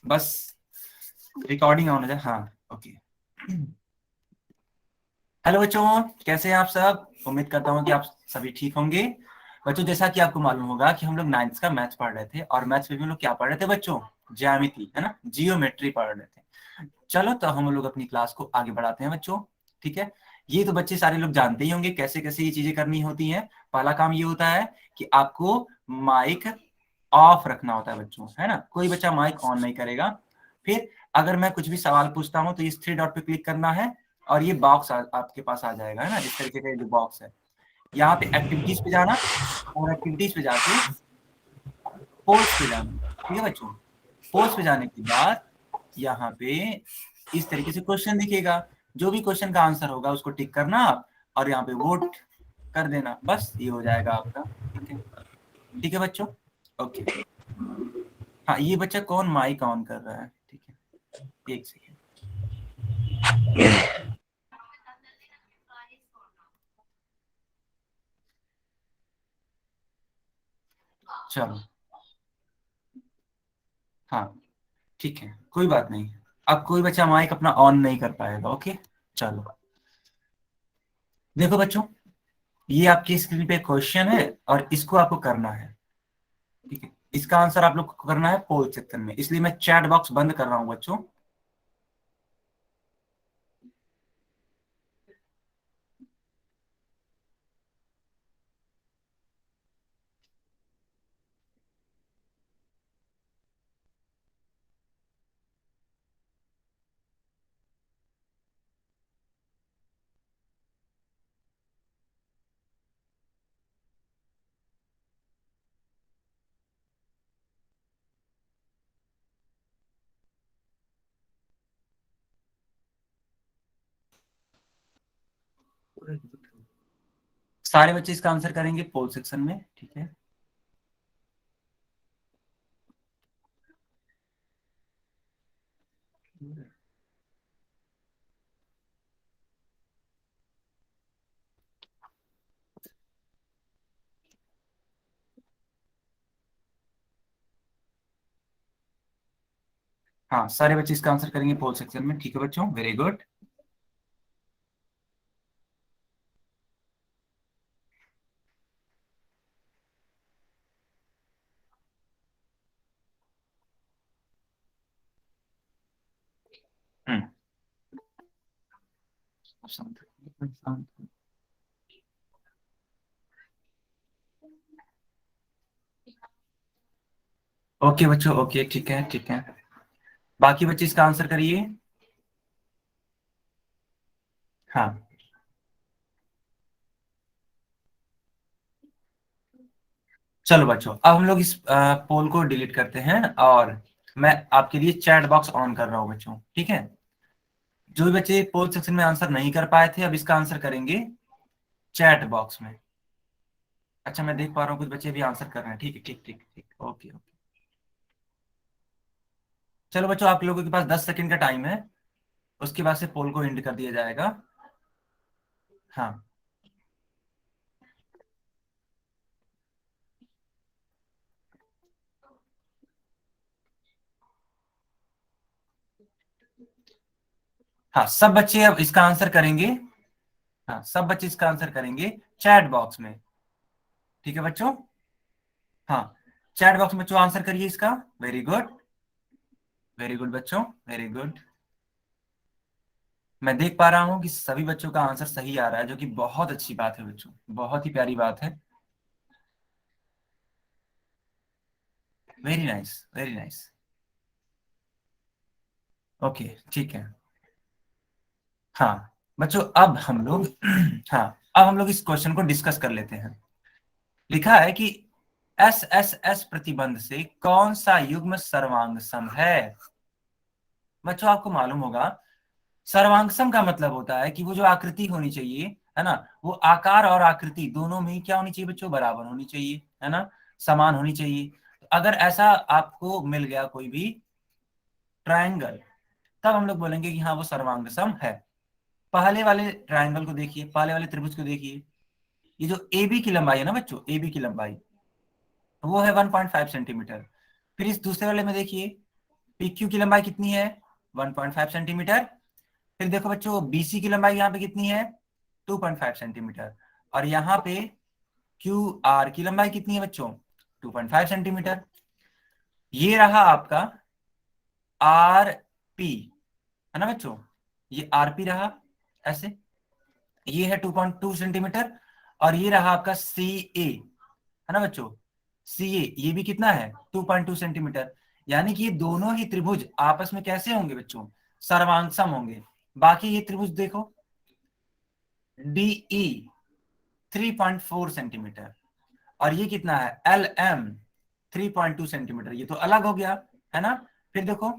बस recording on हो जाए। हाँ, ओके। हेलो बच्चों, कैसे हैं आप सब? उम्मीद करता हूँ कि आप सभी ठीक होंगे। बच्चों, जैसा कि आपको मालूम होगा कि हम लोग नाइन्थ का मैथ्स पढ़ रहे थे, और मैथ्स में भी हम लोग क्या पढ़ रहे थे बच्चों? ज्यामिति, है ना, जियोमेट्री पढ़ रहे थे। चलो तो हम लोग अपनी क्लास को आगे बढ़ाते हैं बच्चों। ठीक है। ये तो बच्चे सारे लोग जानते ही होंगे कैसे कैसे ये चीजें करनी होती हैं। पहला काम ये होता है कि आपको माइक ऑफ रखना होता है बच्चों, है ना। कोई बच्चा माइक ऑन नहीं करेगा। फिर अगर मैं कुछ भी सवाल पूछता हूँ तो इस थ्री डॉट पे क्लिक करना है, और ये बॉक्स आपके पास आ जाएगा, है ना। इस तरीके का जो बॉक्स है, यहाँ पे एक्टिविटीज पे जाना, और एक्टिविटीज पे जाके पोल्स पे जाना। ठीक है बच्चों। पोल्स पे जाने के बाद यहाँ पे इस तरीके से क्वेश्चन दिखेगा। जो भी क्वेश्चन का आंसर होगा उसको टिक करना आप, और यहाँ पे वोट कर देना। बस ये हो जाएगा आपका। ठीक है। ठीक है बच्चों। ओके। हाँ, ये बच्चा कौन माइक ऑन कर रहा है? ठीक है, एक सेकेंड। चलो, हाँ, ठीक है, कोई बात नहीं। अब कोई बच्चा माइक अपना ऑन नहीं कर पाएगा। ओके। चलो, देखो बच्चों, ये आपकी स्क्रीन पे क्वेश्चन है, और इसको आपको करना है। ठीक है। इसका आंसर आप लोग को करना है पोल सेक्शन में, इसलिए मैं चैट बॉक्स बंद कर रहा हूं बच्चों। सारे बच्चे इसका आंसर करेंगे पोल सेक्शन में। ठीक है। हाँ, सारे बच्चे इसका आंसर करेंगे पोल सेक्शन में। ठीक है बच्चों, वेरी गुड। हम्म। ओके बच्चों, ओके, ठीक है, ठीक है। बाकी बच्चे इसका आंसर करिए। हाँ, चलो बच्चों, अब हम लोग इस पोल को डिलीट करते हैं, और मैं आपके लिए चैट बॉक्स ऑन कर रहा हूँ बच्चों। ठीक है। जो भी बच्चे पोल सेक्शन में आंसर नहीं कर पाए थे, अब इसका आंसर करेंगे चैट बॉक्स में। अच्छा, मैं देख पा रहा हूँ कुछ बच्चे भी आंसर कर रहे हैं। ठीक है, ठीक, ठीक, ठीक, ओके, ओके। चलो बच्चों, आप लोगों के पास 10 सेकंड का टाइम है, उसके बाद से पोल को एंड कर दिया जाएगा। हाँ, हाँ, सब बच्चे अब इसका आंसर करेंगे। हाँ, सब बच्चे इसका आंसर करेंगे चैट बॉक्स में। ठीक है बच्चों। हाँ, चैट बॉक्स में बच्चों आंसर करिए इसका। वेरी गुड, वेरी गुड बच्चों, वेरी गुड। मैं देख पा रहा हूँ कि सभी बच्चों का आंसर सही आ रहा है, जो कि बहुत अच्छी बात है बच्चों, बहुत ही प्यारी बात है। Very nice, very nice. Okay, ठीक है। हाँ बच्चों, अब हम लोग हाँ, अब हम लोग इस क्वेश्चन को डिस्कस कर लेते हैं। लिखा है कि एस एस एस प्रतिबंध से कौन सा युग्म सर्वांग सम है? बच्चों, आपको मालूम होगा, सर्वांग सम का मतलब होता है कि वो जो आकृति होनी चाहिए, है ना, वो आकार और आकृति दोनों में ही क्या होनी चाहिए बच्चों? बराबर होनी चाहिए, है ना, समान होनी चाहिए। तो अगर ऐसा आपको मिल गया कोई भी ट्रायंगल, तब हम लोग बोलेंगे कि हाँ, वो सर्वांग सम है। पहले वाले ट्रायंगल को देखिए, पहले वाले त्रिभुज को देखिए। ये जो ए बी की लंबाई है ना बच्चों, ए बी की लंबाई वो है 1.5 सेंटीमीटर। फिर इस दूसरे वाले में देखिए, पी क्यू की लंबाई कितनी है 1.5 सेंटीमीटर। फिर देखो बच्चों बीसी की लंबाई यहाँ पे कितनी है 2.5 सेंटीमीटर। और यहाँ पे क्यू आर की लंबाई कितनी है बच्चों 2.5 सेंटीमीटर। ये रहा आपका आर पी, है ना बच्चों, ये आर पी रहा ऐसे, ये है 2.2 सेंटीमीटर। और ये रहा आपका सी ए, है ना बच्चों, सी ए ये भी कितना है 2.2 सेंटीमीटर। यानी कि ये दोनों ही त्रिभुज आपस में कैसे होंगे बच्चों सर्वांगसम होंगे। बाकी ये त्रिभुज देखो डीई 3.4 सेंटीमीटर और ये कितना है एल एम 3.2 सेंटीमीटर, ये तो अलग हो गया, है ना। फिर देखो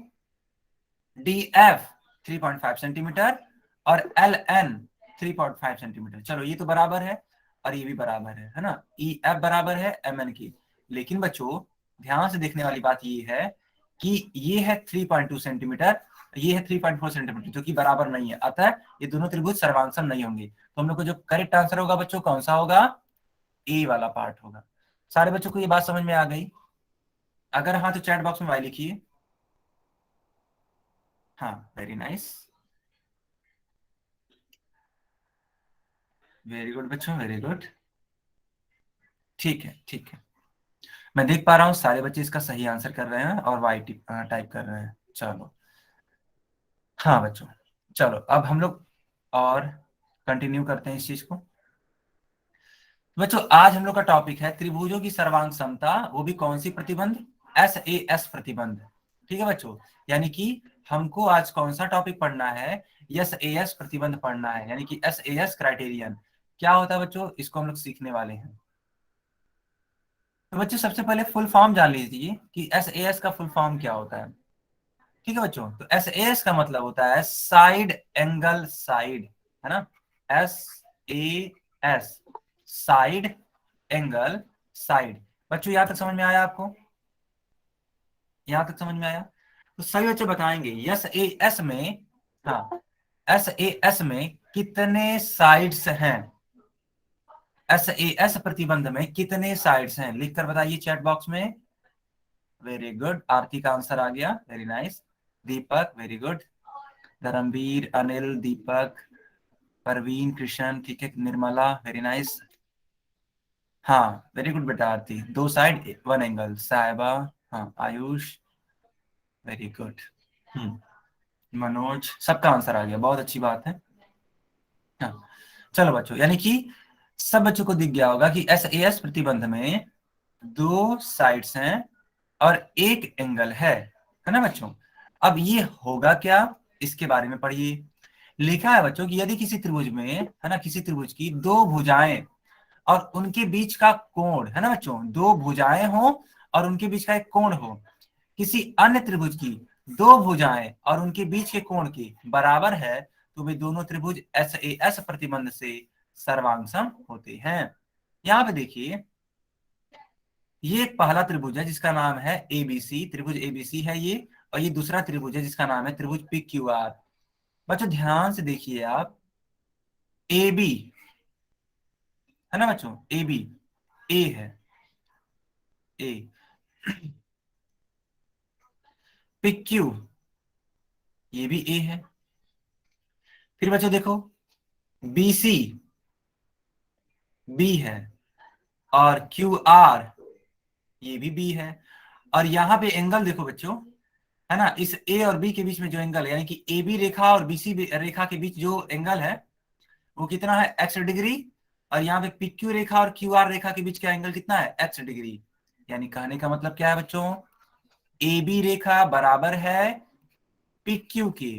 डी एफ 3.5 सेंटीमीटर और एल एन 3.5 सेंटीमीटर, चलो ये तो बराबर है और ये भी बराबर है ना, ई एफ बराबर है एम एन की। लेकिन बच्चों ध्यान से देखने वाली बात ये है कि ये है 3.2 सेंटीमीटर, ये है 3.4 सेंटीमीटर, जो कि बराबर नहीं है, अतः ये दोनों त्रिभुज सर्वांगसम नहीं होंगे। तो हम लोग को जो करेक्ट आंसर होगा बच्चों कौन सा होगा, ए वाला पार्ट होगा। सारे बच्चों को ये बात समझ में आ गई? अगर हाँ तो चैट बॉक्स में वाई लिखिए। हाँ वेरी नाइस, वेरी गुड बच्चों, वेरी गुड। ठीक है ठीक है, मैं देख पा रहा हूँ सारे बच्चे इसका सही आंसर कर रहे हैं और वाई टाइप कर रहे हैं। चलो हाँ बच्चों, चलो अब हम लोग और कंटिन्यू करते हैं इस चीज को। बच्चों आज हम लोग का टॉपिक है त्रिभुजों की सर्वांग समता, वो भी कौन सी प्रतिबंध, एस ए एस प्रतिबंध। ठीक है बच्चों, यानी कि हमको आज कौन सा टॉपिक पढ़ना है, एस ए एस प्रतिबंध पढ़ना है, यानी कि एस ए एस क्राइटेरियन क्या होता है बच्चों, इसको हम लोग सीखने वाले हैं। तो बच्चों सबसे पहले फुल फॉर्म जान लीजिए कि एस ए एस का फुल फॉर्म क्या होता है। ठीक है बच्चों, तो एस ए एस का मतलब होता है साइड एंगल साइड, है ना, S A S side angle side. बच्चों यहाँ तक समझ में आया आपको, यहाँ तक समझ में आया? तो सभी बच्चे बताएंगे एस ए एस में, हाँ एस ए एस में कितने साइड्स हैं, एस ए एस प्रतिबंध में कितने साइड्स हैं, लिखकर बताइए चैट बॉक्स में। वेरी गुड, आरती का आंसर आ गया, वेरी नाइस। दीपक वेरी गुड, धर्मवीर, अनिल, दीपक, परवीन, कृष्ण, ठीक है, निर्मला वेरी नाइस। हाँ वेरी गुड बेटा आरती, दो साइड वन एंगल, साहिबा, हाँ आयुष वेरी गुड, मनोज, सबका आंसर आ गया, बहुत अच्छी बात है। हाँ चलो बच्चों, यानी कि सब बच्चों को दिख गया होगा कि एस ए एस प्रतिबंध में दो साइड्स हैं और एक एंगल है ना बच्चों। अब ये होगा क्या, इसके बारे में पढ़िए। लिखा है बच्चों कि यदि किसी त्रिभुज में, है ना, किसी त्रिभुज की दो भुजाएं और उनके बीच का कोण, है ना बच्चों, दो भुजाएं हो और उनके बीच का एक कोण हो, किसी अन्य त्रिभुज की दो भुजाएं और उनके बीच के कोण के बराबर है, तो वे दोनों त्रिभुज एस ए एस प्रतिबंध से सर्वांगसम होते हैं। यहाँ पे देखिए ये एक पहला त्रिभुज है जिसका नाम है एबीसी, त्रिभुज एबीसी है ये, और ये दूसरा त्रिभुज है जिसका नाम है त्रिभुज पी क्यू आर। बच्चों ध्यान से देखिए आप, ए बी, है ना बच्चों, ए बी, ए है, ए, पी क्यू ये भी ए है। फिर बच्चों देखो बी सी बी है और क्यू आर ये भी बी है। और यहाँ पे एंगल देखो बच्चों, है ना, इस ए और बी के बीच में जो एंगल है, यानी कि ए बी रेखा और बीसी रेखा के बीच जो एंगल है वो कितना है एक्स डिग्री। और यहाँ पे पी क्यू रेखा और क्यू आर रेखा के बीच का एंगल कितना है एक्स डिग्री। यानी कहने का मतलब क्या है बच्चों, ए बी रेखा बराबर है पी क्यू के,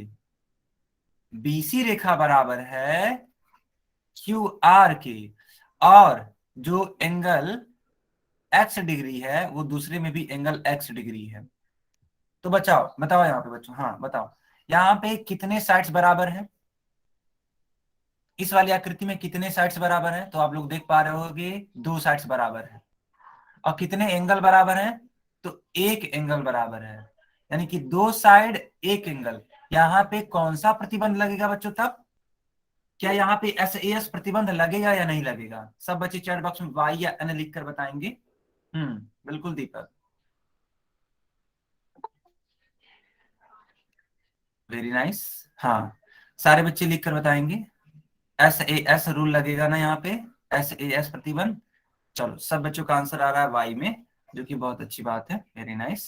बीसी रेखा बराबर है क्यू आर के, और जो एंगल एक्स डिग्री है वो दूसरे में भी एंगल एक्स डिग्री है। तो बचाओ बताओ यहाँ पे बच्चों, हाँ बताओ यहाँ पे कितने साइड्स बराबर हैं, इस वाली आकृति में कितने साइड्स बराबर हैं, तो आप लोग देख पा रहे होगे दो साइड्स बराबर हैं। और कितने एंगल बराबर हैं, तो एक एंगल बराबर है, यानी कि दो साइड एक एंगल। यहाँ पे कौन सा प्रतिबंध लगेगा बच्चों तब, क्या यहाँ पे एस ए एस प्रतिबंध लगेगा या नहीं लगेगा? सब बच्चे चैट बॉक्स में वाई या एन लिख कर बताएंगे। बिल्कुल दीपक। Very nice. हाँ, सारे बच्चे लिख कर बताएंगे। SAS रूल लगेगा ना यहाँ पे, SAS प्रतिबंध। चलो, सब बच्चों का आंसर आ रहा है वाई में, जो कि बहुत अच्छी बात है। Very nice.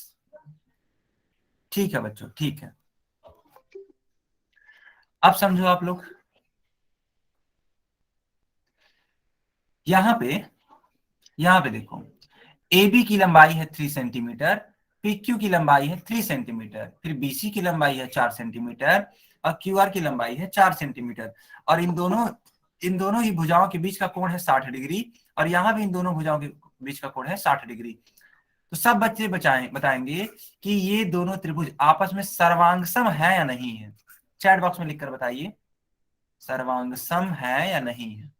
ठीक है बच्चों, ठीक है। अब समझो आप लोग, यहाँ पे यहाँ पे देखो, ए बी की लंबाई है 3 सेंटीमीटर, PQ की लंबाई है 3 सेंटीमीटर, फिर BC की लंबाई है 4 सेंटीमीटर, और QR की लंबाई है 4 सेंटीमीटर। और इन दोनों ही भुजाओं के बीच का कोण है 60 डिग्री, और यहाँ भी इन दोनों भुजाओं के बीच का कोण है 60 डिग्री। तो सब बच्चे बताएंगे कि ये दोनों त्रिभुज आपस में सर्वांगसम है या नहीं है। चैट बॉक्स में लिखकर बताइए, सर्वांगसम है या नहीं है।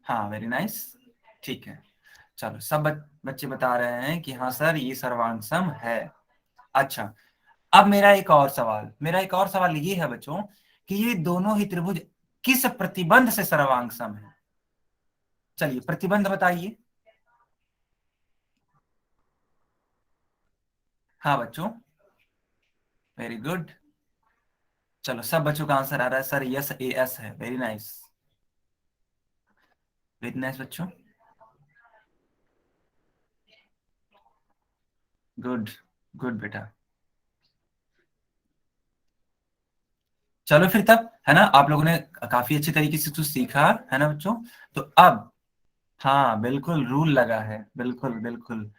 हाँ, वेरी नाइस। ठीक है। चलो, सब बच्चे बता रहे हैं कि हाँ सर, ये सर्वांग सम है। अच्छा, अब मेरा एक और सवाल ये है बच्चों, कि ये दोनों ही त्रिभुज किस प्रतिबंध से सर्वांग सम है। चलिए, प्रतिबंध बताइए। हाँ बच्चों, वेरी गुड। चलो, सब बच्चों का आंसर आ रहा है सर, यस, AS है। वेरी नाइस, वेरी नाइस बच्चों, गुड, गुड बेटा। चलो फिर तब, है ना, आप लोगों ने काफी अच्छे तरीके से कुछ सीखा, है ना बच्चों। तो अब, हाँ बिल्कुल रूल लगा है, बिल्कुल बिल्कुल।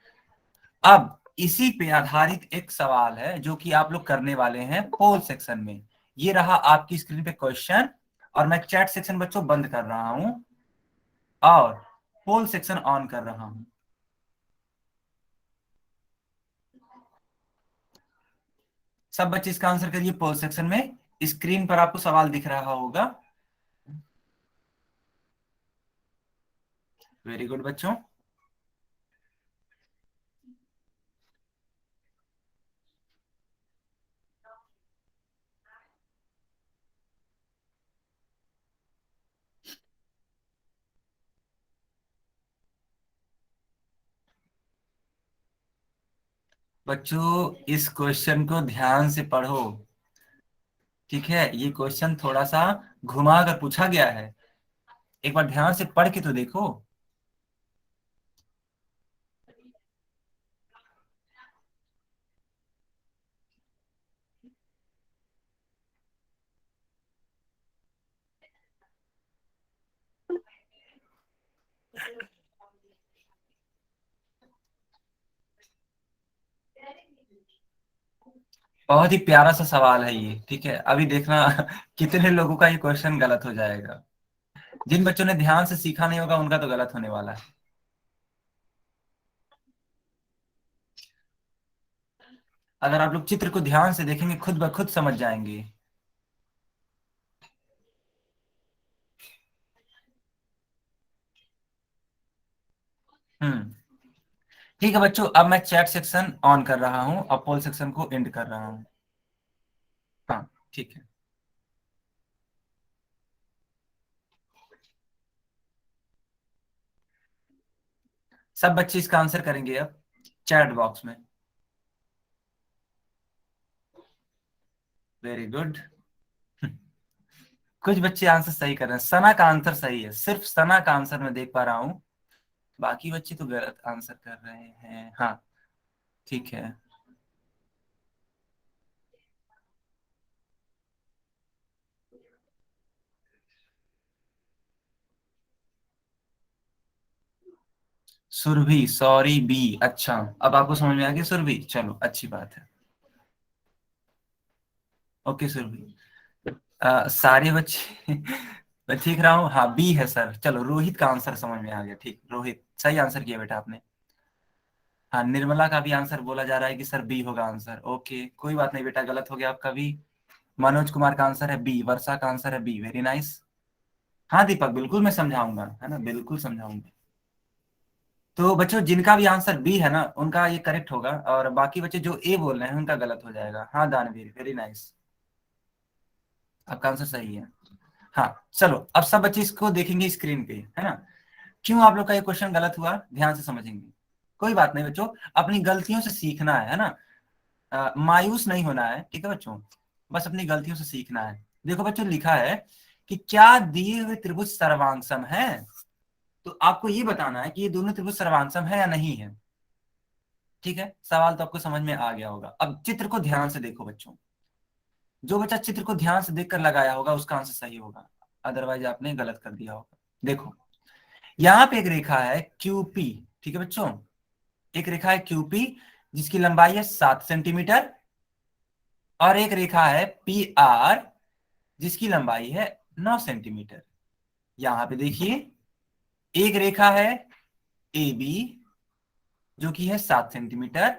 अब इसी पे आधारित एक सवाल है जो कि आप लोग करने वाले हैं पोल सेक्शन में। ये रहा आपकी स्क्रीन पे क्वेश्चन, और मैं चैट सेक्शन बच्चों बंद कर रहा हूं, और पोल सेक्शन ऑन कर रहा हूं। सब बच्चे इसका आंसर करिए पोल सेक्शन में। स्क्रीन पर आपको सवाल दिख रहा होगा। वेरी गुड बच्चों। बच्चों, इस क्वेश्चन को ध्यान से पढ़ो। ठीक है, ये क्वेश्चन थोड़ा सा घुमा कर पूछा गया है, एक बार ध्यान से पढ़ के तो देखो। बहुत ही प्यारा सा सवाल है ये। ठीक है, अभी देखना कितने लोगों का ये क्वेश्चन गलत हो जाएगा। जिन बच्चों ने ध्यान से सीखा नहीं होगा उनका तो गलत होने वाला है। अगर आप लोग चित्र को ध्यान से देखेंगे, खुद ब खुद समझ जाएंगे। हम्म। ठीक है बच्चों, अब मैं चैट सेक्शन ऑन कर रहा हूँ, अब पोल सेक्शन को एंड कर रहा हूँ। हाँ, ठीक है। सब बच्चे इसका आंसर करेंगे अब चैट बॉक्स में। Very good. कुछ बच्चे आंसर सही कर रहे हैं, सना का आंसर सही है, सिर्फ सना का आंसर मैं देख पा रहा हूँ, बाकी बच्चे तो गलत आंसर कर रहे हैं। हाँ, ठीक है। Surabhi, sorry, B. अच्छा, अब आपको समझ में आ गया सुरभि, चलो अच्छी बात है। ओके सुरभि। सारे बच्चे मैं ठीक रहा हूँ, हाँ बी है सर। चलो, रोहित का आंसर समझ में आ गया, ठीक, रोहित सही आंसर किया बेटा आपने। हाँ, निर्मला का भी आंसर बोला जा रहा है कि सर बी होगा आंसर। ओके, कोई बात नहीं बेटा, गलत हो गया आपका भी। मनोज कुमार का आंसर है बी, वर्षा का आंसर है बी। Very nice. हाँ दीपक, बिल्कुल मैं समझाऊंगा, है ना, बिल्कुल समझाऊंगा। तो बच्चों, जिनका भी आंसर बी है ना, उनका ये करेक्ट होगा, और बाकी बच्चे जो ए बोल रहे हैं उनका गलत हो जाएगा। हाँ दानवीर, वेरी नाइस, आपका आंसर सही है। हाँ, चलो, अब सब बच्चे इसको देखेंगे स्क्रीन पे, है ना। क्यों आप लोग का ये क्वेश्चन गलत हुआ, ध्यान से समझेंगे। कोई बात नहीं बच्चों, अपनी गलतियों से सीखना है ना। मायूस नहीं होना है, ठीक है बच्चों, बस अपनी गलतियों से सीखना है। देखो बच्चों लिखा है कि क्या दिए हुए त्रिभुज सर्वांगसम है, तो आपको ये बताना है कि ये दोनों त्रिभुज सर्वांगसम है या नहीं है। ठीक है, सवाल तो आपको समझ में आ गया होगा। अब चित्र को ध्यान से देखो बच्चों, जो बच्चा चित्र को ध्यान से देखकर लगाया होगा उसका आंसर सही होगा, अदरवाइज आपने गलत कर दिया होगा। देखो यहाँ पे एक रेखा है क्यूपी, ठीक है बच्चों, एक रेखा है क्यूपी जिसकी लंबाई है 7 सेंटीमीटर, और एक रेखा है पी आर जिसकी लंबाई है 9 सेंटीमीटर। यहाँ पे देखिए एक रेखा है ए बी जो कि है 7 सेंटीमीटर,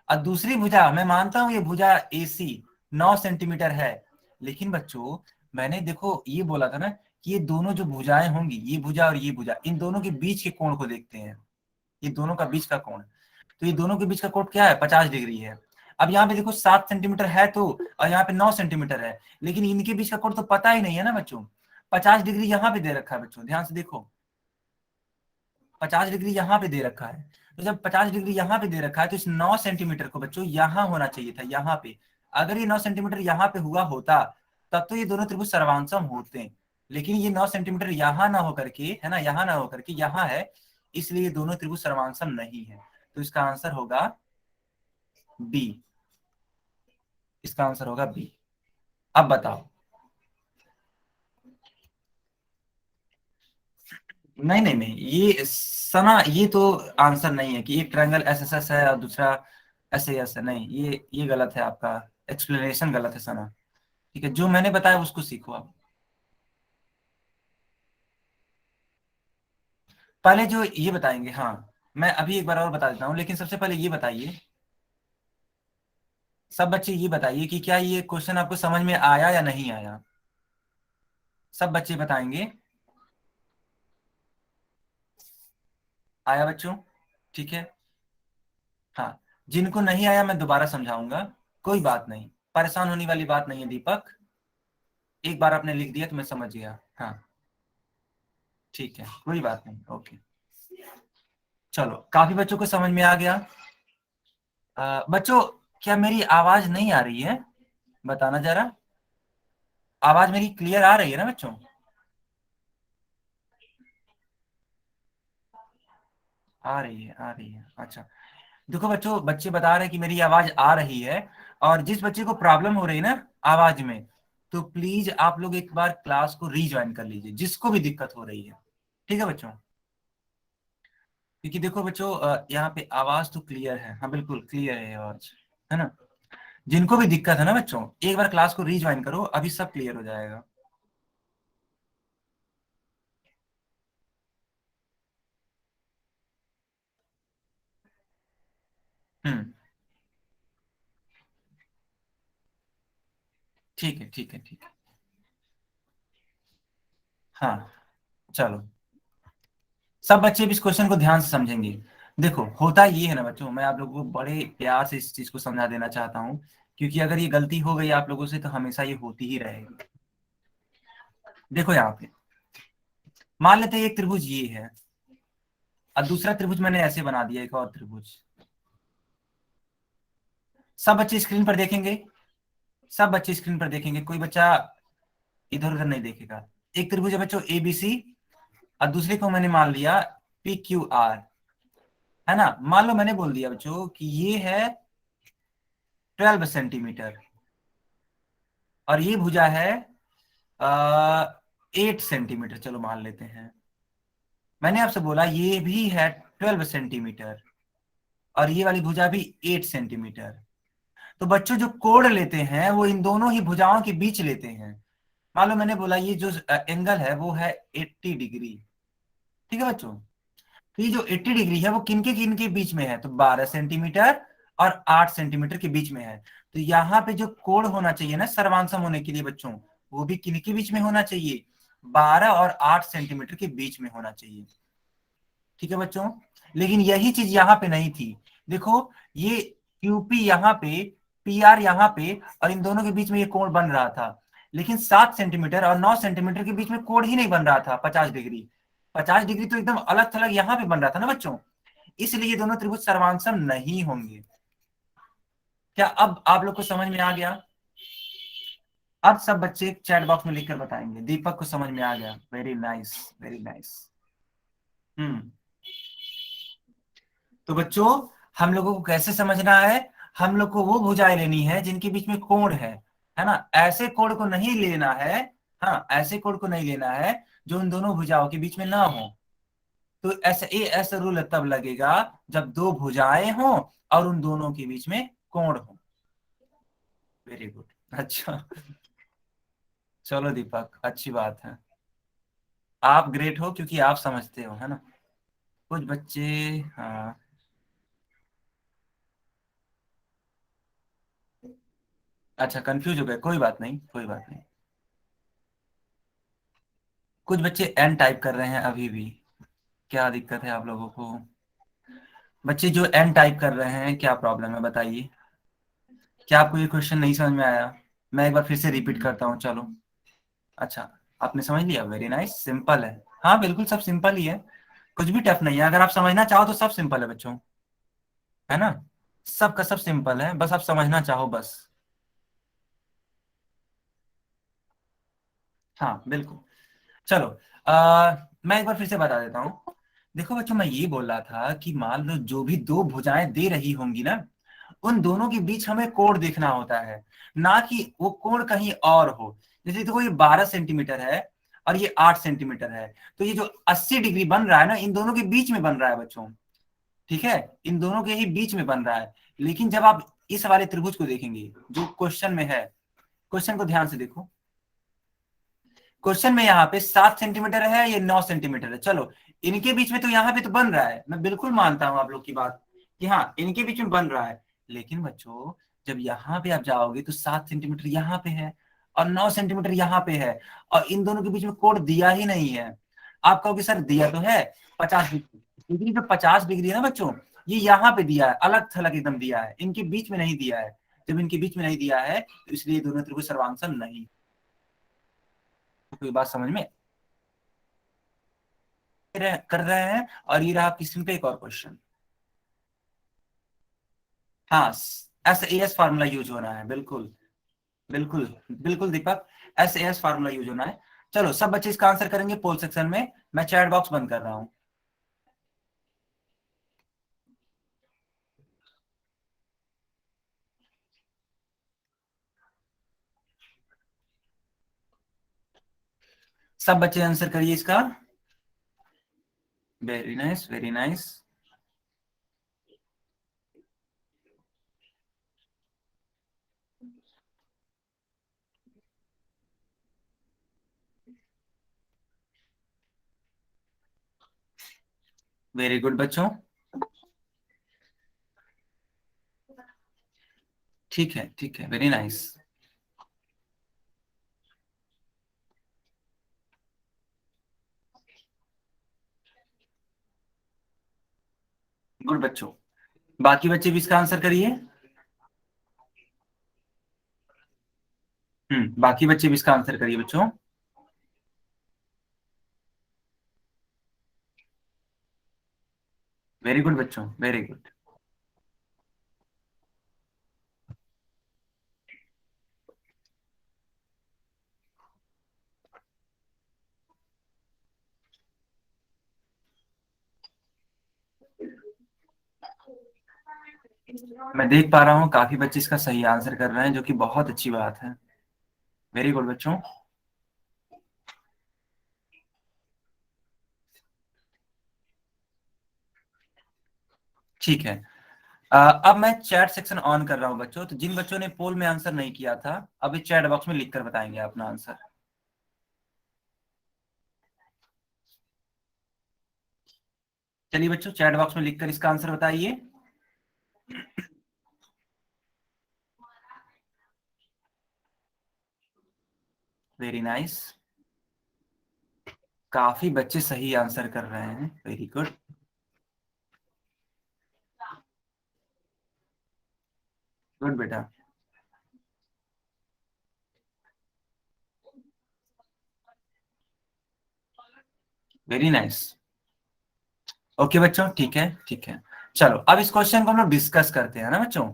और दूसरी भुजा, मैं मानता हूं ये भुजा ए सी 9 सेंटीमीटर है, लेकिन बच्चों मैंने देखो ये बोला था ना कि ये दोनों जो भुजाएं होंगी, ये भुजा और ये भुजा, इन दोनों के बीच के कोण को देखते हैं, ये दोनों का बीच का कोण, तो ये दोनों के बीच का कोण क्या है, 50 डिग्री है। अब यहाँ पे देखो 7 सेंटीमीटर है तो, और यहाँ पे 9 सेंटीमीटर है, लेकिन इनके बीच का कोण तो पता ही नहीं है ना बच्चों। 50 डिग्री यहाँ पे दे रखा है बच्चों, ध्यान से देखो, 50 डिग्री यहाँ पे दे रखा है, तो जब 50 डिग्री यहाँ पे दे रखा है तो इस 9 सेंटीमीटर को बच्चों यहाँ होना चाहिए था, यहाँ पे। अगर ये 9 सेंटीमीटर यहाँ पे हुआ होता तब तो ये दोनों त्रिभुज सर्वांगसम होते, लेकिन ये 9 सेंटीमीटर यहाँ ना होकर के, है ना, यहाँ ना होकर के यहाँ है, इसलिए ये दोनों त्रिभुज सर्वांगसम नहीं है। तो इसका आंसर होगा बी, इसका आंसर होगा बी। अब बताओ, नहीं नहीं नहीं, ये सना ये तो आंसर नहीं है कि एक ट्रायंगल एस एस एस है और दूसरा ऐसे ऐसे, नहीं, ये गलत है, आपका एक्सप्लेनेशन गलत है सना। ठीक है, जो मैंने बताया उसको सीखो आप। पहले जो ये बताएंगे, हाँ, मैं अभी एक बार और बता देता हूँ, लेकिन सबसे पहले ये बताइए, सब बच्चे ये बताइए कि क्या ये क्वेश्चन आपको समझ में आया या नहीं आया। सब बच्चे बताएंगे, आया बच्चों, ठीक है। हाँ, जिनको नहीं आया मैं दोबारा समझाऊंगा, कोई बात नहीं, परेशान होने वाली बात नहीं है दीपक, एक बार आपने लिख दिया तो मैं समझ गया। हाँ ठीक है, कोई बात नहीं, ओके। चलो, काफी बच्चों को समझ में आ गया। बच्चों, क्या मेरी आवाज नहीं आ रही है, बताना जरा, आवाज मेरी क्लियर आ रही है ना बच्चों। आ रही है, आ रही है, अच्छा। देखो बच्चों, बच्चे बता रहे हैं कि मेरी आवाज आ रही है, और जिस बच्चे को प्रॉब्लम हो रही है ना आवाज में, तो प्लीज आप लोग एक बार क्लास को रीज्वाइन कर लीजिए, जिसको भी दिक्कत हो रही है, ठीक है बच्चों। क्योंकि देखो बच्चों, यहाँ पे आवाज तो क्लियर है, हाँ बिल्कुल क्लियर है आवाज, है ना। जिनको भी दिक्कत है ना बच्चों, एक बार क्लास को रीज्वाइन करो, अभी सब क्लियर हो जाएगा। हम्म, ठीक है, ठीक है, ठीक है। हाँ, चलो, सब बच्चे भी इस क्वेश्चन को ध्यान से समझेंगे। देखो होता ये है ना बच्चों, मैं आप लोगों को बड़े प्यार से इस चीज को समझा देना चाहता हूँ, क्योंकि अगर ये गलती हो गई आप लोगों से तो हमेशा ये होती ही रहेगी। देखो यहाँ पे मान लेते हैं एक त्रिभुज ये है, और दूसरा त्रिभुज मैंने ऐसे बना दिया, एक और त्रिभुज। सब बच्चे स्क्रीन पर देखेंगे, सब बच्चे स्क्रीन पर देखेंगे, कोई बच्चा इधर उधर नहीं देखेगा। एक त्रिभुज है बच्चों ए बी सी, और दूसरे को मैंने मान लिया पी क्यू आर, है ना। मान लो मैंने बोल दिया बच्चों कि ये है 12 सेंटीमीटर, और ये भुजा है 8 सेंटीमीटर, चलो मान लेते हैं। मैंने आपसे बोला ये भी है 12 सेंटीमीटर, और ये वाली भुजा भी 8 सेंटीमीटर। तो बच्चों जो कोण लेते हैं वो इन दोनों ही भुजाओं के बीच लेते हैं। मान लो मैंने बोला ये जो एंगल है वो है 80 डिग्री, ठीक है बच्चों। तो ये जो 80 डिग्री है वो किन के बीच में है, तो 12 सेंटीमीटर और 8 सेंटीमीटर के बीच में है। तो यहाँ पे जो कोण होना चाहिए ना सर्वांसम होने के लिए बच्चों, वो भी किन के बीच में होना चाहिए, 12 और 8 सेंटीमीटर के बीच में होना चाहिए, ठीक है बच्चों। लेकिन यही चीज यहाँ पे नहीं थी। देखो ये क्यूपी यहाँ पे, पी आर यहाँ पे, और इन दोनों के बीच में ये कोण बन रहा था, लेकिन 7 सेंटीमीटर और 9 सेंटीमीटर के बीच में कोण ही नहीं बन रहा था 50 डिग्री। 50 डिग्री तो एकदम अलग थलग यहाँ पे बन रहा था ना बच्चों, इसलिए ये दोनों त्रिभुज सर्वांगसम नहीं होंगे। क्या अब आप लोग को समझ में आ गया? अब सब बच्चे चैट बॉक्स में लिखकर बताएंगे दीपक को समझ में आ गया। Very nice, very nice. Hmm. तो बच्चों, हम लोगों को कैसे समझना है? हम लोग को वो भुजाएं लेनी है जिनके बीच में कोण है ना? ऐसे कोण को नहीं लेना है। हाँ, ऐसे कोण को नहीं लेना है जो उन दोनों भुजाओं के बीच में ना हो। तो ऐसा रूल तब लगेगा जब दो भुजाएं हों और उन दोनों के बीच में कोण हो। Very good. अच्छा, चलो दीपक, अच्छी बात है। आप ग्रेट हो क्योंकि आप समझते हो, है ना? कुछ बच्चे, हाँ। अच्छा, कंफ्यूज हो गए, कोई बात नहीं, कोई बात नहीं। कुछ बच्चे एन टाइप कर रहे हैं अभी भी। क्या दिक्कत है आप लोगों को? बच्चे जो एन टाइप कर रहे हैं, क्या प्रॉब्लम है बताइए? क्या आपको ये क्वेश्चन नहीं समझ में आया? मैं एक बार फिर से रिपीट करता हूँ, चलो। अच्छा, आपने समझ लिया, वेरी नाइस, सिंपल है। हाँ बिल्कुल, सब सिंपल ही है। कुछ भी टफ नहीं है, अगर आप समझना चाहो तो सब सिंपल है बच्चों, है ना? सबका सब सिंपल है, बस आप समझना चाहो बस। हाँ बिल्कुल। चलो, मैं एक बार फिर से बता देता हूँ। देखो बच्चों, मैं ये बोल रहा था कि मान लो जो भी दो भुजाएं दे रही होंगी ना, उन दोनों के बीच हमें कोण देखना होता है, ना कि वो कोण कहीं और हो। जैसे देखो, ये 12 सेंटीमीटर है और ये 8 सेंटीमीटर है, तो ये जो 80 डिग्री बन रहा है ना, इन दोनों के बीच में बन रहा है बच्चों। ठीक है, इन दोनों के ही बीच में बन रहा है। लेकिन जब आप इस वाले त्रिभुज को देखेंगे जो क्वेश्चन में है, क्वेश्चन को ध्यान से देखो। क्वेश्चन में यहाँ पे 7 सेंटीमीटर है, ये 9 सेंटीमीटर है। चलो, इनके बीच में तो यहाँ पे तो बन रहा है, मैं बिल्कुल मानता हूं आप लोग की बात कि हाँ इनके बीच में बन रहा है। लेकिन बच्चों, जब यहाँ पे आप जाओगे तो 7 सेंटीमीटर यहाँ पे है और 9 सेंटीमीटर यहाँ पे है, और इन दोनों के बीच में कोण दिया ही नहीं है। आप कहोगे सर दिया तो है 50 डिग्री, लेकिन जो 50 डिग्री है ना बच्चों, ये यहाँ पे दिया है, अलग थलग एकदम दिया है, इनके बीच में नहीं दिया है। जब इनके बीच में नहीं दिया है तो इसलिए दोनों त्रिभुज सर्वांगसम नहीं। कोई बात समझ में कर रहे हैं? और ये रहा आपकी सिंपल एक और क्वेश्चन। हाँ, SAS फार्मूला यूज होना है, बिल्कुल। बिल्कुल, बिल्कुल दीपक, SAS फार्मूला यूज होना है। चलो, सब बच्चे इसका आंसर करेंगे पोल सेक्शन में। मैं चैट बॉक्स बंद कर रहा हूँ। सब बच्चे आंसर करिए इसका। Very nice, very nice. Very good बच्चों। ठीक है, ठीक है, वेरी नाइस। गुड बच्चों। बाकी बच्चे भी इसका आंसर करिए। बाकी बच्चे भी इसका आंसर करिए बच्चों। वेरी गुड बच्चों, वेरी गुड। मैं देख पा रहा हूँ काफी बच्चे इसका सही आंसर कर रहे हैं, जो कि बहुत अच्छी बात है। वेरी गुड बच्चों। ठीक है। अब मैं चैट सेक्शन ऑन कर रहा हूँ बच्चों, तो जिन बच्चों ने पोल में आंसर नहीं किया था, अभी चैट बॉक्स में लिख कर बताएंगे अपना आंसर। चलिए बच्चों, चैट बॉक्स में लिखकर इसका आंसर बताइए। Very nice. काफी बच्चे सही आंसर कर रहे हैं, वेरी गुड। गुड बेटा। Very nice. ओके बच्चों, ठीक है, ठीक है। चलो, अब इस क्वेश्चन को हम लोग डिस्कस करते हैं ना बच्चों।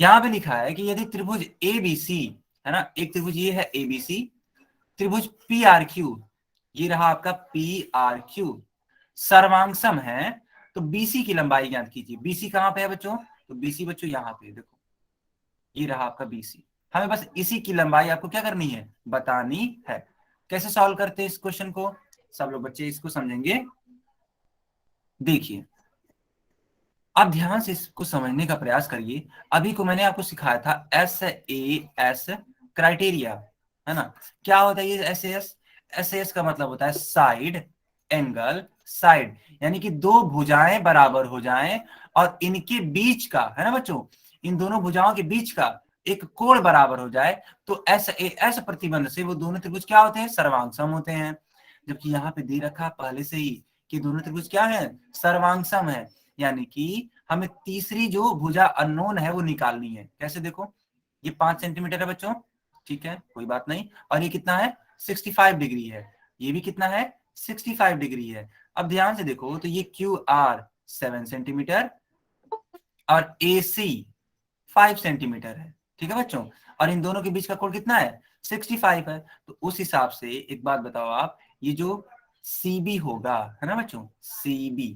यहाँ पे लिखा है कि यदि त्रिभुज एबीसी, है ना, एक त्रिभुज ये है एबीसी, त्रिभुज पी आर क्यू, ये रहा आपका पी आर क्यू, सर्वांगसम है, तो बीसी की लंबाई ज्ञात कीजिए। बीसी कहाँ पे है बच्चों? तो बीसी बच्चों यहाँ पे देखो, ये रहा आपका बीसी। हमें बस इसी की लंबाई आपको क्या करनी है, बतानी है। कैसे सॉल्व करते हैं इस क्वेश्चन को, सब लोग बच्चे इसको समझेंगे। देखिए, अब ध्यान से इसको समझने का प्रयास करिए। अभी को मैंने आपको सिखाया था SAS क्राइटेरिया, है ना। क्या होता है ये SAS? SAS का मतलब होता है साइड एंगल साइड, यानी कि दो भुजाएं बराबर हो जाएं और इनके बीच का, है ना बच्चों, इन दोनों भुजाओं के बीच का एक कोण बराबर हो जाए, तो SAS प्रतिबंध से वो दोनों त्रिभुज क्या होते हैं, सर्वांगसम होते हैं। जबकि यहाँ पे दे रखा पहले से ही कि दोनों त्रिभुज क्या है, सर्वांगसम है, यानी कि हमें तीसरी जो भुजा अननोन है वो निकालनी है। कैसे? देखो, ये 5 सेंटीमीटर है बच्चों, ठीक है, कोई बात नहीं, और ये कितना है, 65 डिग्री है, ये भी कितना है, 65 डिग्री है। अब ध्यान से देखो, तो ये क्यू आर 7 सेंटीमीटर और ए सी 5 सेंटीमीटर है, ठीक है बच्चों, और इन दोनों के बीच का कोण कितना है, 65 है। तो उस हिसाब से एक बात बताओ आप, ये जो सीबी होगा, है ना बच्चों, सीबी,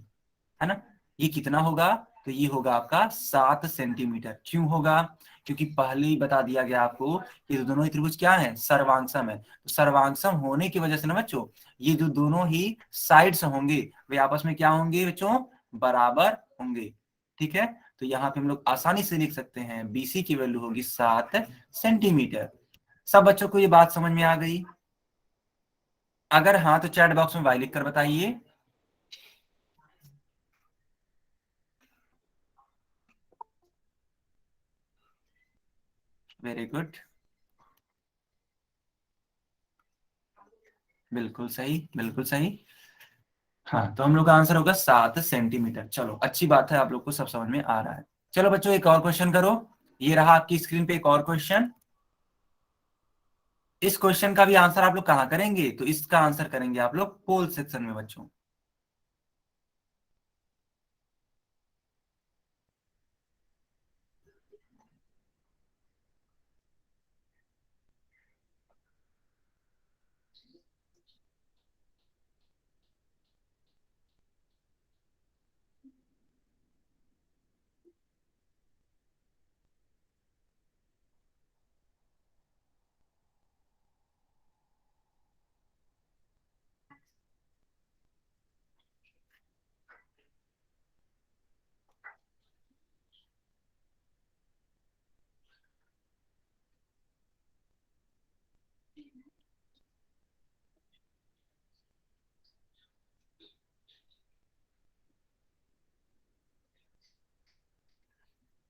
है ना, ये कितना होगा, तो ये होगा आपका 7 सेंटीमीटर। क्यों होगा? क्योंकि पहले ही बता दिया गया आपको कि दोनों ही त्रिभुज क्या है, सर्वांगसम है। तो सर्वांगसम होने की वजह से ना बच्चों, ये जो दोनों ही साइड्स होंगे वे आपस में क्या होंगे बच्चों, बराबर होंगे, ठीक है। तो यहाँ पे हम लोग आसानी से लिख सकते हैं बीसी की वैल्यू होगी 7 सेंटीमीटर। सब बच्चों को ये बात समझ में आ गई? अगर हाँ तो चैट बॉक्स में वाई लिख कर बताइए। वेरी गुड, बिल्कुल सही, बिल्कुल सही। हाँ, तो हम लोग का आंसर होगा 7 सेंटीमीटर। चलो, अच्छी बात है, आप लोग को सब समझ में आ रहा है। चलो बच्चों, एक और क्वेश्चन करो। ये रहा आपकी स्क्रीन पे एक और क्वेश्चन। इस क्वेश्चन का भी आंसर आप लोग कहाँ करेंगे, तो इसका आंसर करेंगे आप लोग पोल सेक्शन में बच्चों।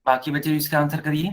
बाकी बच्चे भी इसका आंसर करिए।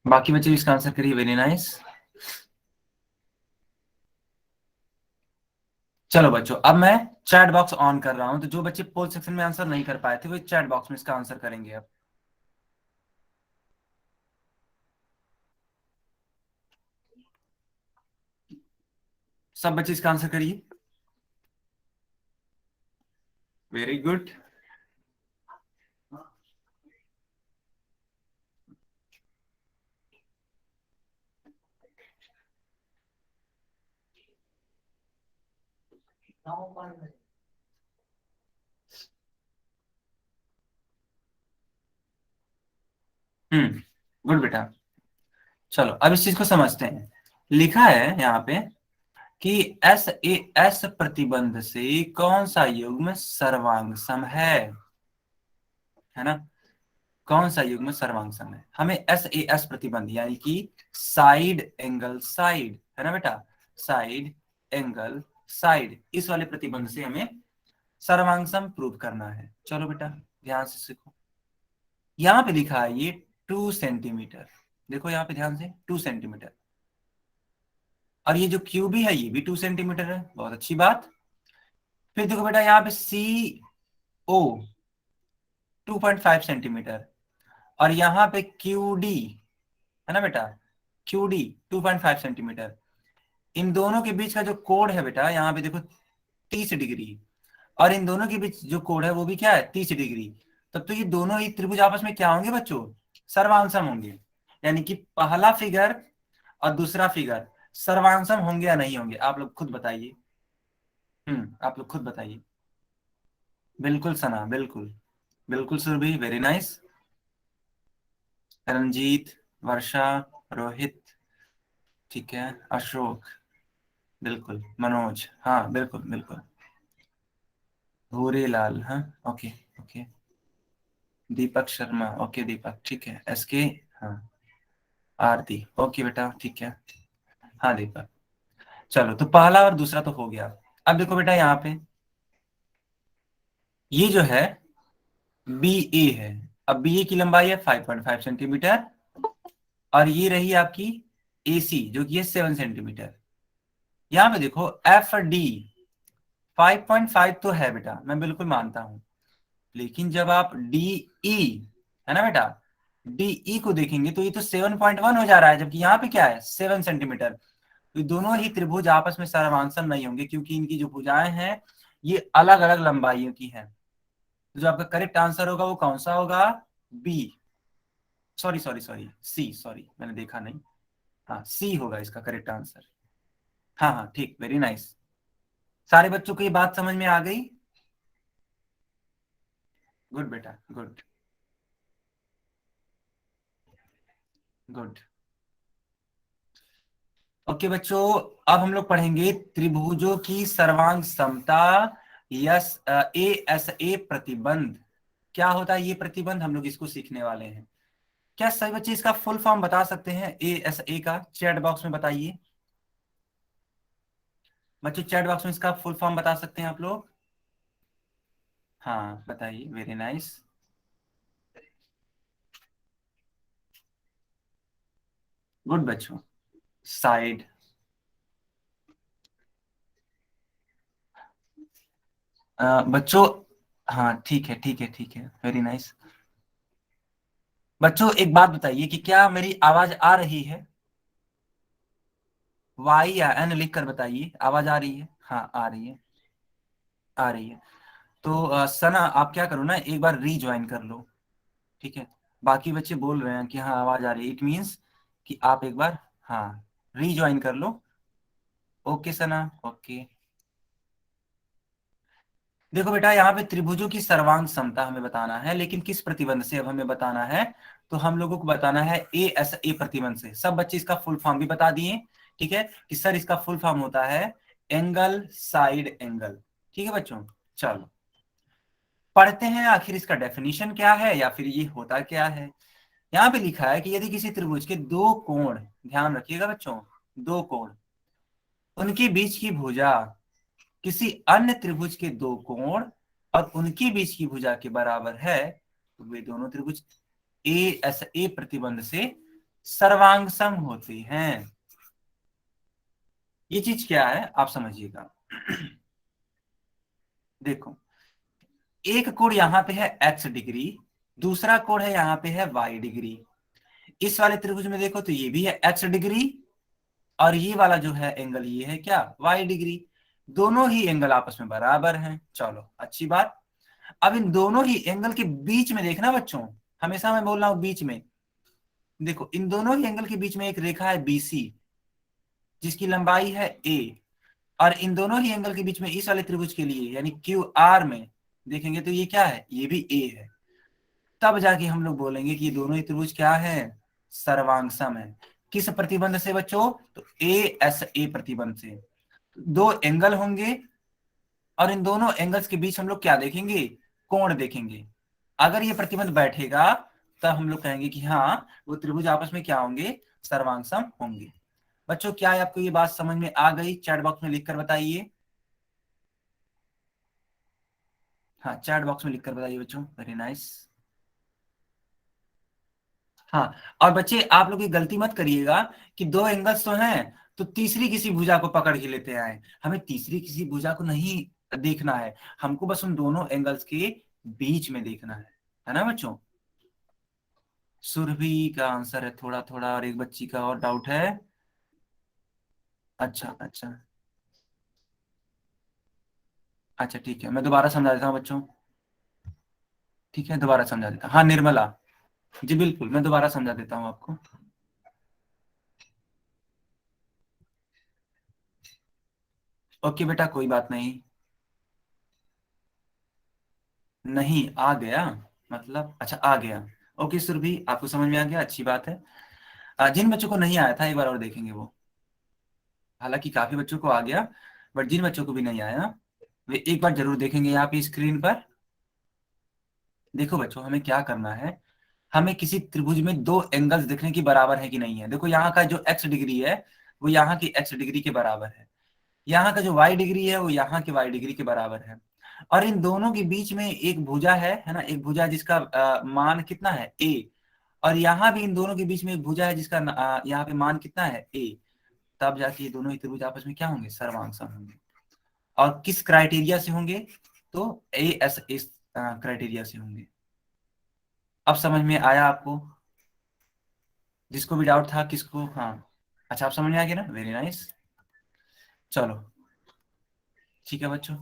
बाकी बच्चे भी इसका आंसर करिए। Very nice. चलो बच्चों, अब मैं चैट बॉक्स ऑन कर रहा हूं, तो जो बच्चे पोल सेक्शन में आंसर नहीं कर पाए थे वो चैट बॉक्स में इसका आंसर करेंगे अब। सब बच्चे इसका आंसर करिए। Very good. गुड बेटा। चलो, अब इस चीज को समझते हैं। लिखा है यहाँ पे कि SAS प्रतिबंध से कौन सा युग्म सर्वांग सम है ना, कौन सा युग्म सर्वांग सम है। हमें SAS प्रतिबंध यानी कि साइड एंगल साइड, है ना बेटा, साइड एंगल साइड, इस वाले प्रतिबंध से हमें सर्वांग प्रूव करना है। चलो बेटा ध्यान से सीखो। यहाँ पे लिखा है ये 2 सेंटीमीटर, देखो यहाँ पे ध्यान से 2 सेंटीमीटर, और ये जो क्यूबी है ये भी 2 सेंटीमीटर है, बहुत अच्छी बात। फिर देखो बेटा यहाँ पे सी ओ 2.5 सेंटीमीटर, और यहाँ पे क्यू डी है ना बेटा, क्यू डी 2.5 सेंटीमीटर। इन दोनों के बीच का जो कोण है बेटा यहाँ पे देखो 30 डिग्री, और इन दोनों के बीच जो कोण है वो भी क्या है 30 डिग्री। तब तो ये दोनों ही त्रिभुज आपस में क्या होंगे बच्चों, सर्वांसम होंगे। यानी कि पहला फिगर और दूसरा फिगर सर्वांसम होंगे या नहीं होंगे, आप लोग खुद बताइए। आप लोग खुद बताइए। बिल्कुल सना, बिल्कुल बिल्कुल सुरभि, वेरी नाइस। रंजीत, वर्षा, रोहित, ठीक है, अशोक, बिल्कुल, मनोज, हाँ बिल्कुल बिल्कुल, भूरे लाल, हाँ okay okay, Deepak Sharma, okay दीपक, ठीक है, एसके, हाँ, आरती, ओके बेटा, ठीक है, हाँ दीपक। चलो तो पहला और दूसरा तो हो गया। अब देखो बेटा यहाँ पे ये जो है बी ए है। अब बी ए की लंबाई है 5.5 सेंटीमीटर, और ये रही आपकी ए सी जो कि है 7 सेंटीमीटर। यहाँ पे देखो एफ डी 5.5 तो है बेटा, मैं बिल्कुल मानता हूं, लेकिन जब आप डी ई है ना बेटा, डी ई को देखेंगे तो ये तो 7.1 हो जा रहा है, जबकि यहाँ पे क्या है 7 सेंटीमीटर। तो दोनों ही त्रिभुज आपस में सर्वांसम नहीं होंगे, क्योंकि इनकी जो भुजाएं हैं ये अलग अलग लंबाइयों की हैं। तो जो आपका करेक्ट आंसर होगा वो कौन सा होगा, B, sorry sorry sorry C, sorry मैंने देखा नहीं, हाँ सी होगा इसका करेक्ट आंसर। हाँ हाँ ठीक, वेरी नाइस। सारे बच्चों को ये बात समझ में आ गई? गुड बेटा, गुड गुड। ओके बच्चों, अब हम लोग पढ़ेंगे त्रिभुजों की सर्वांग समता, यस, ए एस ए प्रतिबंध। क्या होता है ये प्रतिबंध, हम लोग इसको सीखने वाले हैं। क्या सभी बच्चे इसका फुल फॉर्म बता सकते हैं ए एस ए का? चैट बॉक्स में बताइए बच्चों, चैट बॉक्स में इसका फुल फॉर्म बता सकते हैं आप लोग? हाँ बताइए, वेरी नाइस। गुड बच्चों, साइड, बच्चों, हाँ ठीक है ठीक है ठीक है, वेरी नाइस। बच्चों एक बात बताइए कि क्या मेरी आवाज आ रही है? वाई या एन लिख कर बताइए, आवाज आ रही है? हाँ आ रही है, आ रही है। तो सना आप क्या करो ना, एक बार रीज्वाइन कर लो, ठीक है। बाकी बच्चे बोल रहे हैं कि हाँ आवाज आ रही है, इट मीन्स कि आप एक बार, हाँ, रीज्वाइन कर लो। ओके सना, ओके। देखो बेटा यहाँ पे त्रिभुजों की सर्वांग समता हमें बताना है, लेकिन किस प्रतिबंध से अब हमें बताना है? तो हम लोगों को बताना है ए एस ए प्रतिबंध से। सब बच्चे इसका फुल फॉर्म भी बता दिए, ठीक है, कि सर इसका फुल फॉर्म होता है एंगल साइड एंगल। ठीक है बच्चों, चलो पढ़ते हैं आखिर इसका डेफिनेशन क्या है, या फिर ये होता क्या है। यहाँ पे लिखा है कि यदि किसी त्रिभुज के दो कोण, ध्यान रखिएगा बच्चों, दो कोण, उनके बीच की भुजा किसी अन्य त्रिभुज के दो कोण और उनके बीच की भुजा के बराबर है, तो वे दोनों त्रिभुज ए एस ए प्रतिबंध से सर्वांग सम होते हैं। ये चीज क्या है आप समझिएगा। देखो एक कोण यहाँ पे है एक्स डिग्री, दूसरा कोण है यहाँ पे है वाई डिग्री। इस वाले त्रिभुज में देखो तो ये भी है एक्स डिग्री, और ये वाला जो है एंगल ये है क्या, वाई डिग्री। दोनों ही एंगल आपस में बराबर हैं, चलो अच्छी बात। अब इन दोनों ही एंगल के बीच में देखना बच्चों, हमेशा मैं बोल रहा हूं बीच में, देखो इन दोनों ही एंगल के बीच में एक रेखा है बीसी जिसकी लंबाई है ए, और इन दोनों ही एंगल के बीच में इस वाले त्रिभुज के लिए यानी क्यू आर में देखेंगे तो ये क्या है, ये भी ए है। तब जाके हम लोग बोलेंगे कि ये दोनों ही त्रिभुज क्या है, सर्वांग सम है। किस प्रतिबंध से बच्चों, तो ए एस ए प्रतिबंध से। दो एंगल होंगे और इन दोनों एंगल्स के बीच हम लोग क्या देखेंगे, कोण देखेंगे। अगर ये प्रतिबंध बैठेगा तब हम लोग कहेंगे कि हाँ वो त्रिभुज आपस में क्या होंगे, सर्वांग सम होंगे। बच्चों क्या आपको ये बात समझ में आ गई? चैट बॉक्स में लिखकर बताइए। हाँ, चैट बॉक्स में लिखकर बताइए बच्चों। Very nice. हाँ, और बच्चे आप लोग ये गलती मत करिएगा कि दो एंगल्स तो हैं तो तीसरी किसी भुजा को पकड़ के लेते आए। हमें तीसरी किसी भुजा को नहीं देखना है, हमको बस उन दोनों एंगल्स के बीच में देखना है ना बच्चों। सुरभि का आंसर है थोड़ा थोड़ा, और एक बच्ची का और डाउट है। अच्छा अच्छा। अच्छा ठीक है, मैं दोबारा समझा देता हूँ बच्चों। ठीक है, दोबारा समझा देता हूँ। हाँ, निर्मला। जी बिल्कुल, मैं दोबारा समझा देता हूँ आपको। ओके बेटा, कोई बात नहीं। नहीं आ गया, मतलब अच्छा आ गया। ओके सुरभि, आपको समझ में आ गया, अच्छी बात है। जिन बच्चों को नहीं आया था एक बार और देखेंगे वो। हालांकि काफी बच्चों को आ गया, बट जिन बच्चों को भी नहीं आया वे एक बार जरूर देखेंगे यहाँ पे स्क्रीन पर। देखो बच्चों, हमें क्या करना है, हमें किसी त्रिभुज में दो एंगल्स देखने की बराबर है कि नहीं है। देखो यहाँ का जो एक्स डिग्री है वो यहाँ की एक्स डिग्री के बराबर है, यहाँ का जो वाई डिग्री है वो यहाँ की वाई डिग्री के बराबर है, और इन दोनों के बीच में एक भुजा है ना, एक भुजा जिसका मान कितना है ए, और यहाँ भी इन दोनों के बीच में एक भुजा है जिसका यहाँ पे मान कितना है ए। तब जाके ये दोनों ही त्रिभुज आपस में क्या होंगे, सर्वांगसम होंगे। और किस क्राइटेरिया से होंगे, तो ए एस इस क्राइटेरिया से होंगे। अब समझ में आया आपको, जिसको भी डाउट था किसको, हाँ। अच्छा, आप समझ में आ गया ना, वेरी नाइस। चलो ठीक है बच्चों,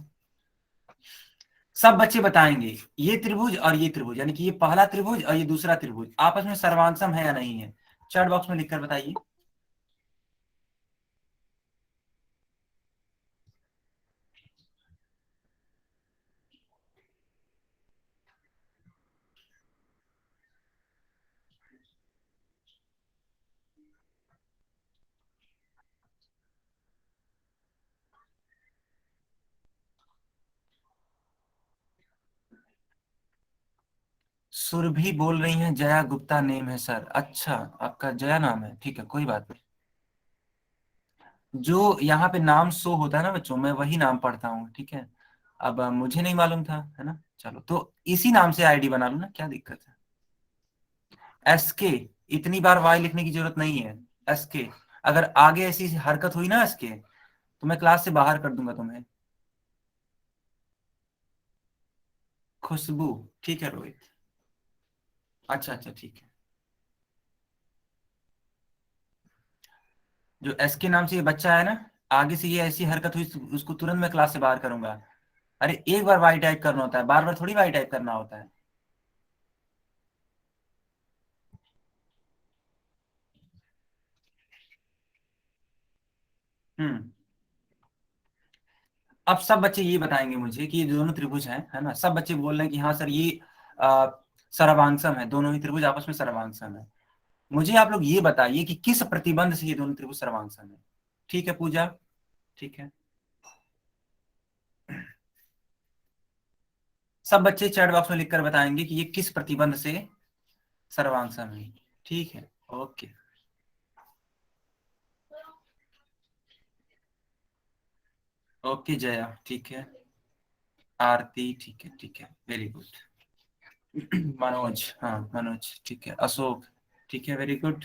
सब बच्चे बताएंगे ये त्रिभुज और ये त्रिभुज, यानी कि ये पहला त्रिभुज और ये दूसरा त्रिभुज आपस में सर्वांगसम है या नहीं है। चैट बॉक्स में लिखकर बताइए। सुरभि बोल रही हैं जया गुप्ता नेम है सर। अच्छा, आपका जया नाम है, ठीक है कोई बात नहीं। जो यहाँ पे नाम शो होता है ना बच्चों, मैं वही नाम पढ़ता हूँ, ठीक है। अब मुझे नहीं मालूम था, है ना। चलो, तो इसी नाम से आईडी बना लो ना, क्या दिक्कत है। एस के, इतनी बार वाई लिखने की जरूरत नहीं है। एस के, अगर आगे ऐसी हरकत हुई ना एस के, तो मैं क्लास से बाहर कर दूंगा तुम्हें। खुशबू, ठीक है रोहित। अच्छा अच्छा ठीक है। जो एस के नाम से ये बच्चा है ना, आगे से ये ऐसी हरकत हुई उसको तुरंत मैं क्लास से बाहर करूंगा। अरे एक बार वाई टाइप करना होता है, बार बार थोड़ी वाई टाइप करना होता है। हम्म। अब सब बच्चे ये बताएंगे मुझे कि ये दोनों त्रिभुज हैं, है ना। सब बच्चे बोल रहे हैं कि हाँ सर ये आ, सर्वांगसम है, दोनों ही त्रिभुज आपस में सर्वांगसम है। मुझे आप लोग ये बताइए कि किस प्रतिबंध से ये दोनों त्रिभुज सर्वांगसम है। ठीक है पूजा, ठीक है। सब बच्चे चैट बॉक्स में लिखकर बताएंगे कि ये किस प्रतिबंध से सर्वांगसम है। ठीक है, ओके। ओके जया, ठीक है। आरती, ठीक है ठीक है, वेरी गुड। मनोज, हाँ मनोज, ठीक है। अशोक, ठीक है, वेरी गुड।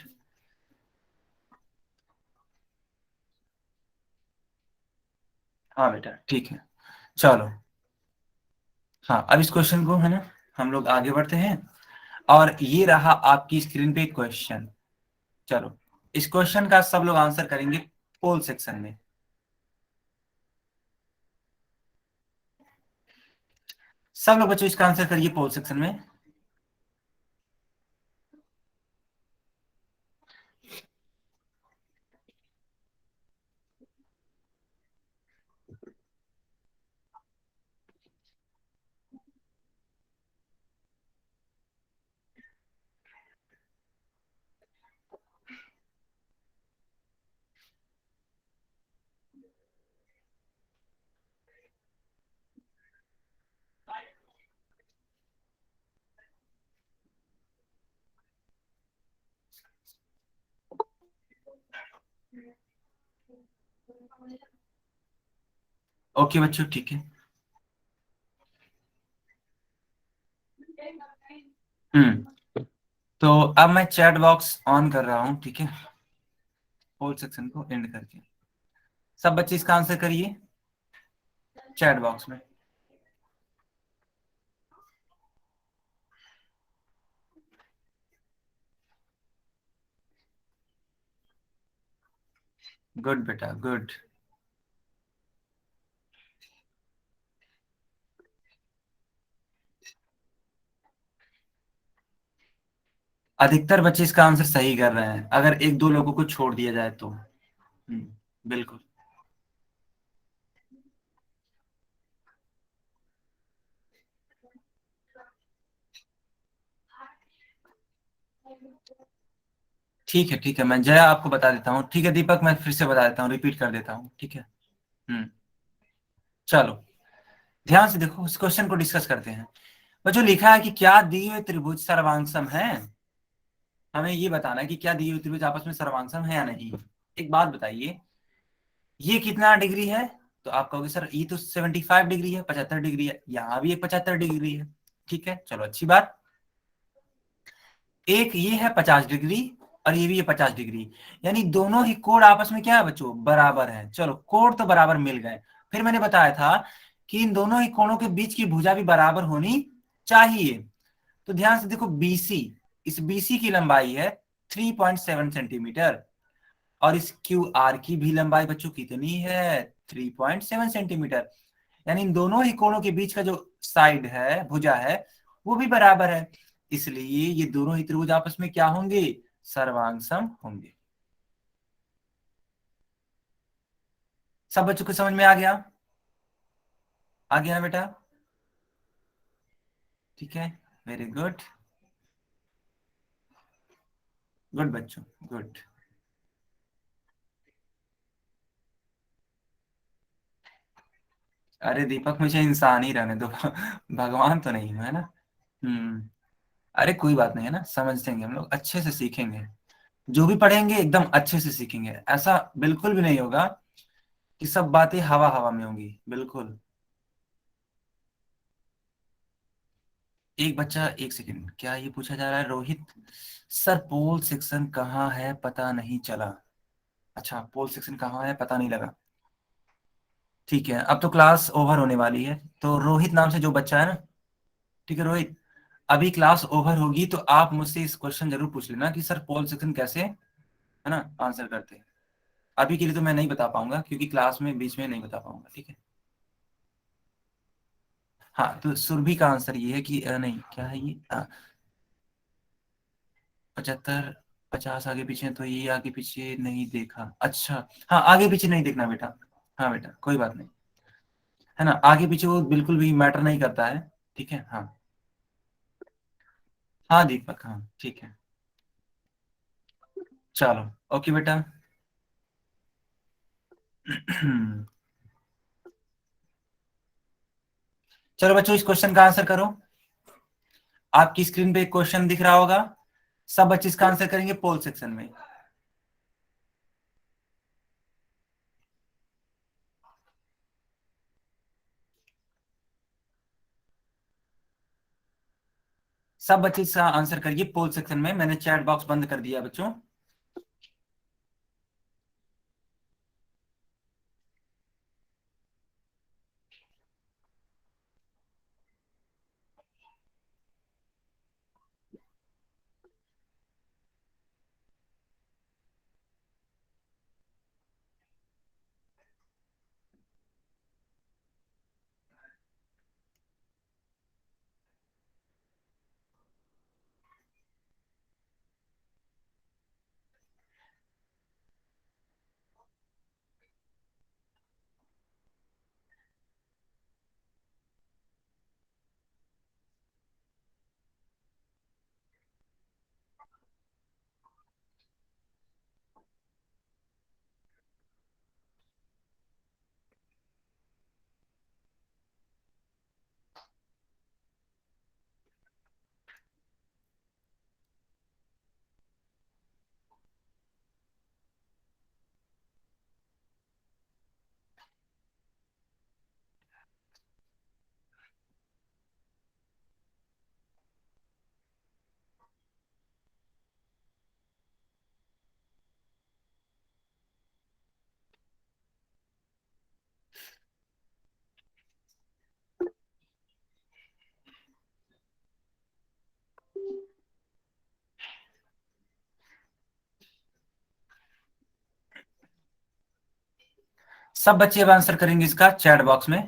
हाँ बेटा, ठीक है। चलो, हाँ अब इस क्वेश्चन को, है ना, हम लोग आगे बढ़ते हैं। और ये रहा आपकी स्क्रीन पे क्वेश्चन। चलो, इस क्वेश्चन का सब लोग आंसर करेंगे पोल सेक्शन में। सब लोग बच्चों इसका आंसर करिए पोल सेक्शन में। ओके बच्चों, ठीक है। हम्म। तो अब मैं चैट बॉक्स ऑन कर रहा हूँ, ठीक है, होल सेक्शन को एंड करके। सब बच्चे इसका आंसर करिए चैट बॉक्स में। गुड बेटा, गुड। अधिकतर बच्चे इसका आंसर सही कर रहे हैं, अगर एक दो लोगों को छोड़ दिया जाए तो। बिल्कुल। ठीक है, ठीक है, मैं जया आपको बता देता हूँ, ठीक है दीपक, मैं फिर से बता देता हूँ, रिपीट कर देता हूँ, ठीक है। हम्म। चलो, ध्यान से देखो, इस क्वेश्चन को डिस्कस करते हैं। बच्चों लिखा है कि क्या दिए हुए त्रिभुज सर्वांगसम है। हमें ये बताना है कि क्या दिए हुए त्रिभुज आपस में सर्वांगसम है या नहीं। एक बात बताइए, ये कितना डिग्री है। तो आप कहोगे सर ये तो 75 डिग्री है, 75 डिग्री है, यहाँ भी एक 75 डिग्री है। ठीक है, चलो अच्छी बात। एक ये है 50 डिग्री और ये भी है 50 डिग्री, यानी दोनों ही कोण आपस में क्या है बच्चों, बराबर है। चलो, कोण तो बराबर मिल गए। फिर मैंने बताया था कि इन दोनों ही कोणों के बीच की भुजा भी बराबर होनी चाहिए। तो ध्यान से देखो, बीसी, इस बीसी की लंबाई है 3.7 सेंटीमीटर, और इस क्यू आर की भी लंबाई बच्चों कितनी है, 3.7 सेंटीमीटर। यानी इन दोनों ही कोणों के बीच का जो साइड है, भुजा है, वो भी बराबर है। इसलिए ये दोनों ही त्रिभुज आपस में क्या होंगे, सर्वांग होंगे। सब बच्चों को समझ में आ गया, आ गया ना बेटा। ठीक है, वेरी गुड, गुड बच्चों, गुड। अरे दीपक, मुझे इंसान ही रहने दो भगवान तो नहीं हूं, है ना। अरे कोई बात नहीं, है ना, समझ लेंगे हम लोग, अच्छे से सीखेंगे। जो भी पढ़ेंगे एकदम अच्छे से सीखेंगे, ऐसा बिल्कुल भी नहीं होगा कि सब बातें हवा हवा में होंगी, बिल्कुल। एक बच्चा, एक सेकंड, क्या ये पूछा जा रहा है रोहित। सर पोल सेक्शन कहाँ है पता नहीं चला। अच्छा, पोल सेक्शन कहाँ है पता नहीं लगा। ठीक है, अब तो क्लास ओवर होने वाली है, तो रोहित नाम से जो बच्चा है ना, ठीक है रोहित, अभी क्लास ओवर होगी तो आप मुझसे इस क्वेश्चन जरूर पूछ लेना कि सर पोल सेक्शन कैसे, है ना, आंसर करते हैं। अभी के लिए तो मैं नहीं बता पाऊंगा क्योंकि क्लास में बीच में नहीं बता पाऊंगा, ठीक है। हाँ, तो सुरभि का आंसर ये है कि नहीं, क्या है ये, 75, 50 आगे पीछे है, तो ये आगे पीछे नहीं देखा, अच्छा। हाँ, आगे पीछे नहीं देखना बेटा। हाँ बेटा, कोई बात नहीं, है ना, आगे पीछे वो बिल्कुल भी मैटर नहीं करता है। ठीक है, हाँ। हाँ दीपक, हाँ ठीक है। चलो, ओके बेटा। चलो बच्चों, इस क्वेश्चन का आंसर करो। आपकी स्क्रीन पे एक क्वेश्चन दिख रहा होगा, सब बच्चे इसका आंसर करेंगे पोल सेक्शन में। सब बच्चे इसका आंसर करिए पोल सेक्शन में, मैंने चैट बॉक्स बंद कर दिया बच्चों। सब बच्चे अब आंसर करेंगे इसका चैट बॉक्स में।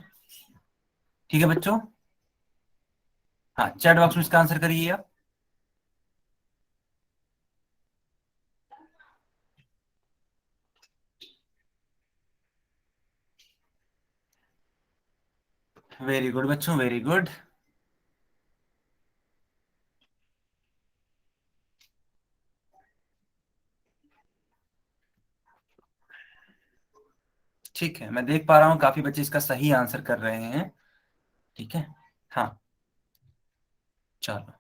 ठीक है बच्चों, हाँ चैट बॉक्स में इसका आंसर करिए आप। वेरी गुड बच्चों, वेरी गुड। ठीक है, मैं देख पा रहा हूँ काफी बच्चे इसका सही आंसर कर रहे हैं। ठीक है, हाँ चलो।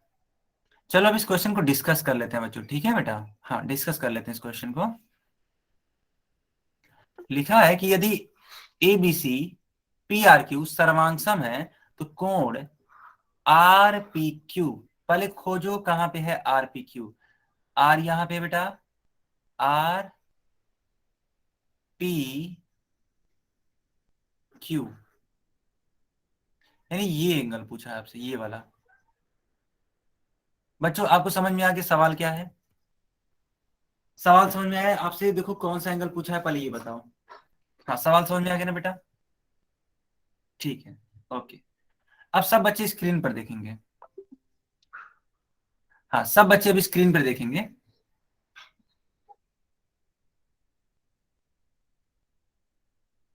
चलो अब इस क्वेश्चन को डिस्कस कर लेते हैं बच्चों, ठीक है बेटा। हाँ डिस्कस कर लेते हैं इस क्वेश्चन को। लिखा है कि यदि A B C P R Q सर्वांगसम है तो कोण आर पी क्यू। पहले खोजो कहाँ पे है आर पी क्यू। आर यहाँ पे बेटा, आर पी क्यू, यानी ये एंगल पूछा है आपसे, ये वाला। बच्चों आपको समझ में आ गया सवाल क्या है? सवाल समझ में आया आपसे? देखो कौन सा एंगल पूछा है, पहले ये बताओ। हाँ सवाल समझ में आ गया ना बेटा? ठीक है, ओके। अब सब बच्चे स्क्रीन पर देखेंगे। हाँ सब बच्चे अभी स्क्रीन पर देखेंगे।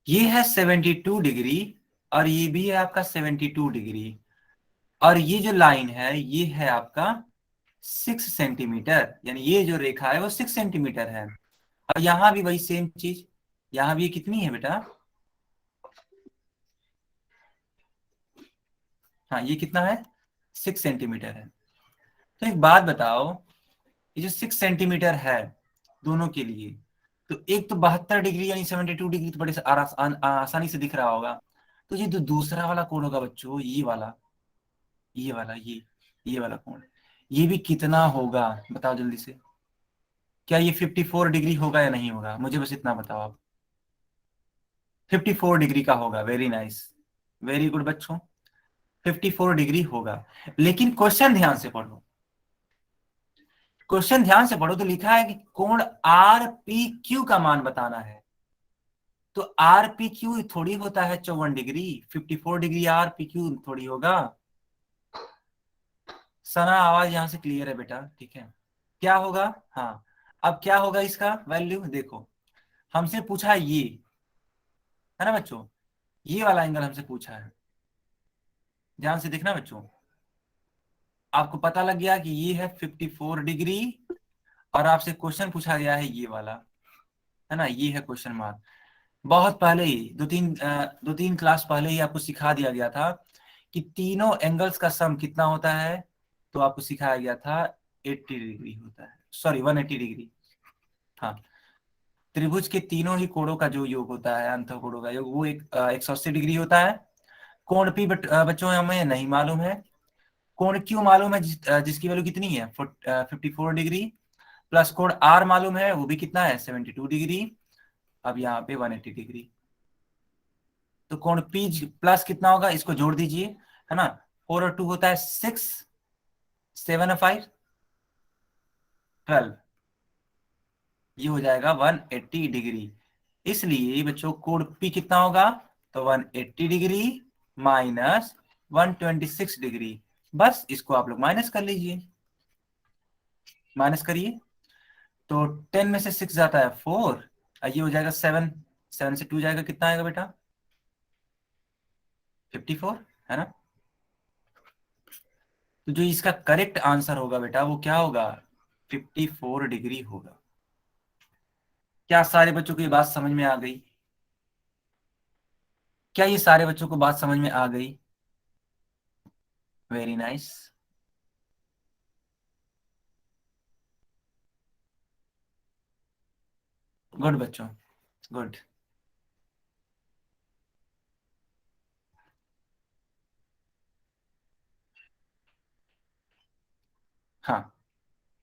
ये है 72 डिग्री, और ये भी है आपका 72 डिग्री। और ये जो लाइन है ये है आपका 6 सेंटीमीटर, यानी ये जो रेखा है वो 6 सेंटीमीटर है। और यहाँ भी वही सेम चीज, यहाँ भी ये कितनी है बेटा? हाँ ये कितना है? 6 सेंटीमीटर है। तो एक बात बताओ, ये जो 6 सेंटीमीटर है दोनों के लिए, तो एक तो 72 डिग्री यानी 72 डिग्री तो बड़े से आसानी से दिख रहा होगा। तो ये जो दूसरा वाला कोण होगा बच्चों, ये वाला, ये वाला, ये वाला कोण, ये भी कितना होगा बताओ जल्दी से। क्या ये 54 डिग्री होगा या नहीं होगा, मुझे बस इतना बताओ आप। 54 डिग्री का होगा, वेरी नाइस, वेरी गुड बच्चों। 54 डिग्री होगा। लेकिन क्वेश्चन ध्यान से पढ़ो, क्वेश्चन ध्यान से पढ़ो। तो लिखा है कि कोण आर पी क्यू का मान बताना है। तो आर पी क्यू थोड़ी होता है 54 degree, 54 degree R P Q थोड़ी होगा। सना आवाज यहाँ से क्लियर है बेटा, ठीक है। क्या होगा? हाँ, अब क्या होगा इसका वैल्यू देखो। हमसे पूछा ये, है ना बच्चों, ये वाला एंगल हमसे पूछा है। ध्यान से देखना बच्चों, आपको पता लग गया कि ये है 54 डिग्री, और आपसे क्वेश्चन पूछा गया है ये वाला, है ना, ये है क्वेश्चन मार्क। बहुत पहले ही दो तीन क्लास पहले ही आपको सिखा दिया गया था कि तीनों एंगल्स का सम कितना होता है। तो आपको सिखाया गया था 80 डिग्री होता है, सॉरी 180 डिग्री। हाँ, त्रिभुज के तीनों ही कोणों का जो योग होता है, अंतःकोणों का योग, वो 180 डिग्री होता है। कोण पी बच्चों हमें नहीं मालूम है। कोण क्यू मालूम है, जिसकी वैल्यू कितनी है 54 डिग्री। प्लस कोण आर मालूम है, वो भी कितना है 72 डिग्री। अब यहाँ पे 180 डिग्री। तो कोण पी प्लस कितना होगा, इसको जोड़ दीजिए, है ना। 4 और 2 होता है 6, 7 और 5 12, ये हो जाएगा 180 डिग्री। इसलिए बच्चों कोण पी कितना होगा, तो 180 डिग्री माइनस 126 डिग्री। बस इसको आप लोग माइनस कर लीजिए, माइनस करिए। तो 10 में से 6 जाता है 4, ये हो जाएगा 7, 7 से 2 जाएगा, कितना आएगा बेटा? 54, है ना। तो जो इसका करेक्ट आंसर होगा बेटा वो क्या होगा? 54 डिग्री होगा। क्या सारे बच्चों को ये बात समझ में आ गई? क्या ये सारे बच्चों को बात समझ में आ गई? वेरी नाइस, गुड बच्चों, गुड। हाँ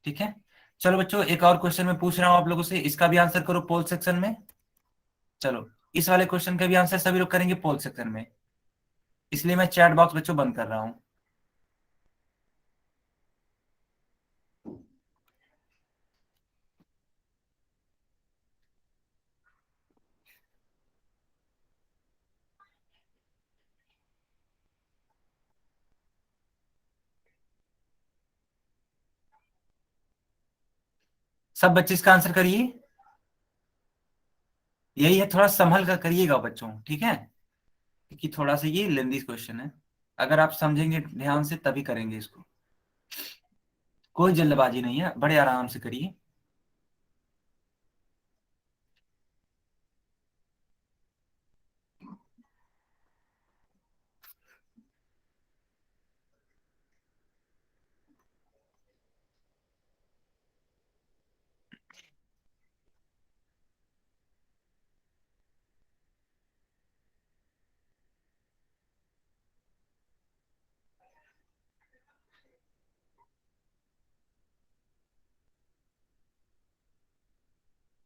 ठीक है। चलो बच्चों एक और क्वेश्चन मैं पूछ रहा हूँ आप लोगों से, इसका भी आंसर करो पोल सेक्शन में। चलो, इस वाले क्वेश्चन का भी आंसर सभी लोग करेंगे पोल सेक्शन में, इसलिए मैं चैट बॉक्स बच्चों बंद कर रहा हूँ। सब बच्चे इसका आंसर करिए। यही है, थोड़ा संभल कर करिएगा बच्चों, ठीक है, क्योंकि थोड़ा सा ये लेंदी क्वेश्चन है। अगर आप समझेंगे ध्यान से तभी करेंगे इसको। कोई जल्दबाजी नहीं है, बड़े आराम से करिए।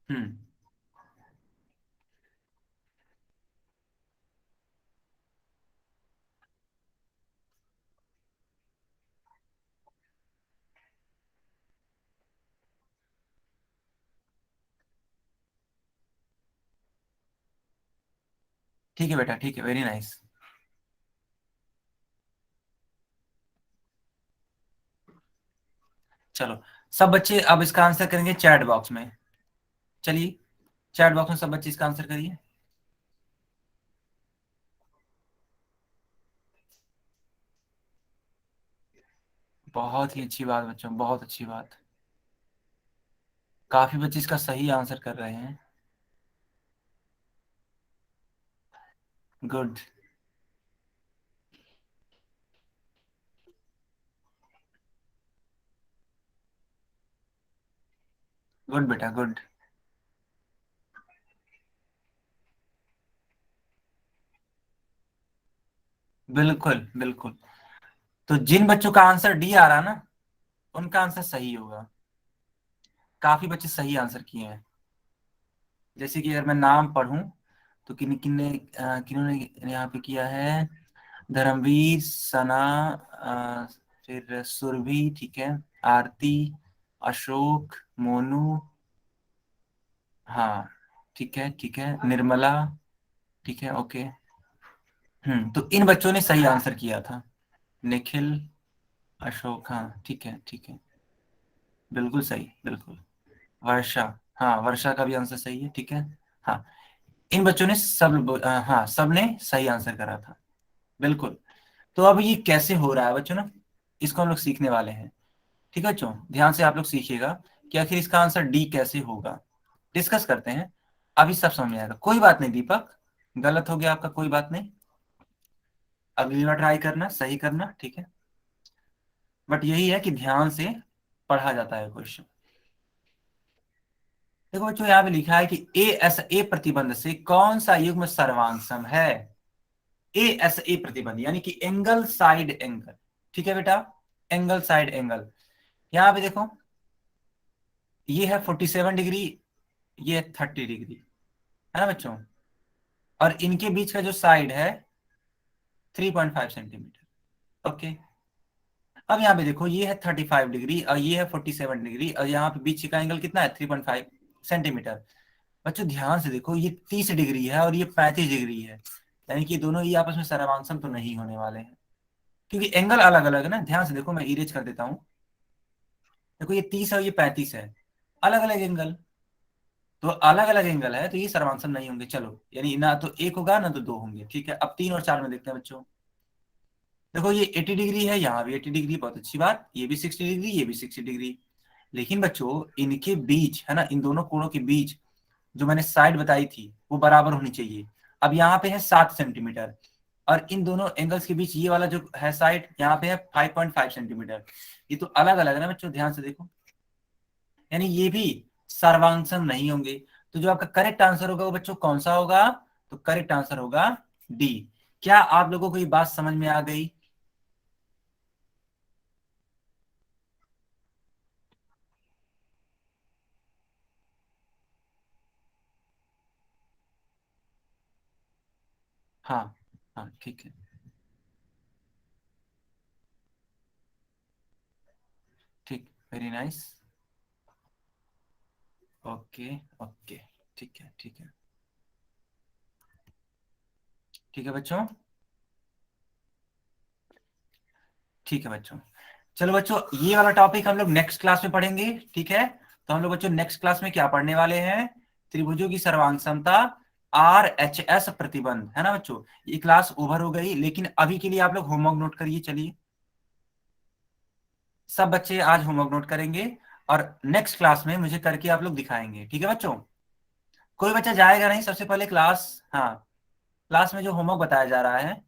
हम्म। ठीक है बेटा, ठीक है, वेरी नाइस। चलो, सब बच्चे अब इसका आंसर करेंगे चैट बॉक्स में। चलिए, चैट बॉक्स में सब बच्चे इसका आंसर करिए। बहुत ही अच्छी बात बच्चों, बहुत अच्छी बात। काफी बच्चे इसका सही आंसर कर रहे हैं। गुड। गुड बेटा, गुड। बिल्कुल बिल्कुल। तो जिन बच्चों का आंसर डी आ रहा ना, उनका आंसर सही होगा। काफी बच्चे सही आंसर किए हैं। जैसे कि अगर मैं नाम पढ़ूं, तो किन किन ने किन्होंने यहाँ पे किया है। धर्मवीर, सना, फिर सुरभि, ठीक है, आरती, अशोक, मोनू, हाँ, ठीक है, ठीक है, निर्मला, ठीक है, ओके। तो इन बच्चों ने सही आंसर किया था। निखिल, अशोक, हाँ, ठीक है, ठीक है, बिल्कुल सही, बिल्कुल। वर्षा, हाँ, वर्षा का भी आंसर सही है, ठीक है। हाँ, इन बच्चों ने हाँ, सब ने सही आंसर करा था। बिल्कुल। तो अब ये कैसे हो रहा है बच्चों ना, इसको हम लोग सीखने वाले हैं। ठीक है बच्चों, ध्यान से आप लोग सीखिएगा कि आखिर इसका आंसर डी कैसे होगा। डिस्कस करते हैं, अभी सब समझ में आएगा। कोई बात नहीं दीपक, गलत हो गया आपका, कोई बात नहीं। अगली बार ट्राई करना, सही करना, ठीक है। बट यही है कि ध्यान से पढ़ा जाता है क्वेश्चन। देखो बच्चों, यहाँ पे लिखा है कि ए प्रतिबंध से कौन सा युग्म सर्वांग है। ए प्रतिबंध यानी कि एंगल साइड एंगल। ठीक है बेटा, एंगल साइड एंगल। यहाँ पे देखो, ये है 47 डिग्री, ये है 30 डिग्री, है ना बच्चों। और इनके बीच का जो साइड है 3.5 सेंटीमीटर। ओके। अब यहाँ पे देखो, ये है 35 डिग्री और ये है 47 डिग्री, और यहाँ पे बीच का एंगल कितना है, 3.5 सेंटीमीटर। बच्चों ध्यान से देखो, ये 30 डिग्री है और ये 35 डिग्री है, यानी कि दोनों ही आपस में सरवांसम तो नहीं होने वाले हैं, क्योंकि एंगल अलग अलग है ना। ध्यान से देखो, मैं इरेज कर देता हूँ। देखो, ये 30 है और ये 35 है, अलग अलग एंगल। तो अलग अलग एंगल है तो ये सर्वांसम नहीं होंगे। चलो, यानी ना तो एक होगा ना तो दो होंगे, ठीक है। अब 3 और 4 में देखते हैं बच्चों। देखो, ये 80 डिग्री है, यहाँ भी 80 डिग्री, बहुत अच्छी बात। ये भी 60 डिग्री, ये भी 60 डिग्री। लेकिन बच्चों, इनके बीच है ना, इन दोनों कोणों के बीच जो मैंने साइड बताई थी वो बराबर होनी चाहिए। अब यहाँ पे है 7 सेंटीमीटर, और इन दोनों एंगल्स के बीच ये वाला जो है साइड, यहाँ पे है 5.5 सेंटीमीटर। ये तो अलग अलग है ना बच्चों, ध्यान से देखो, यानी ये भी सर्वांगसम नहीं होंगे। तो जो आपका करेक्ट आंसर होगा वो बच्चों कौन सा होगा, तो करेक्ट आंसर होगा डी। क्या आप लोगों को ये बात समझ में आ गई। हाँ, हाँ, ठीक है, ठीक, वेरी नाइस। ओके, ओके, ठीक है, ठीक है, ठीक है बच्चों, ठीक है बच्चों। चलो बच्चों, ये वाला टॉपिक हम लोग नेक्स्ट क्लास में पढ़ेंगे, ठीक है। तो हम लोग बच्चों नेक्स्ट क्लास में क्या पढ़ने वाले हैं, त्रिभुजों की सर्वांग क्षमता, RHS प्रतिबंध, है ना बच्चों। ये क्लास ओवर हो गई, लेकिन अभी के लिए आप लोग होमवर्क नोट करिए। चलिए सब बच्चे आज होमवर्क नोट करेंगे और नेक्स्ट क्लास में मुझे करके आप लोग दिखाएंगे, ठीक है बच्चों। कोई बच्चा जाएगा नहीं सबसे पहले क्लास, हाँ, क्लास में जो होमवर्क बताया जा रहा है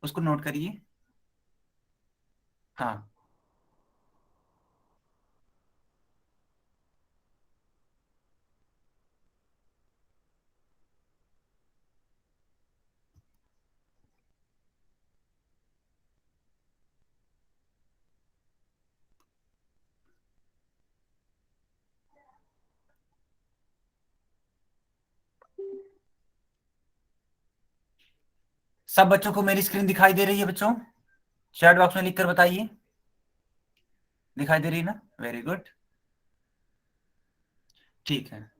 उसको नोट करिए। हाँ, सब बच्चों को मेरी स्क्रीन दिखाई दे रही है बच्चों? चैट बॉक्स में लिखकर बताइए, दिखाई दे रही है ना? वेरी गुड, ठीक है।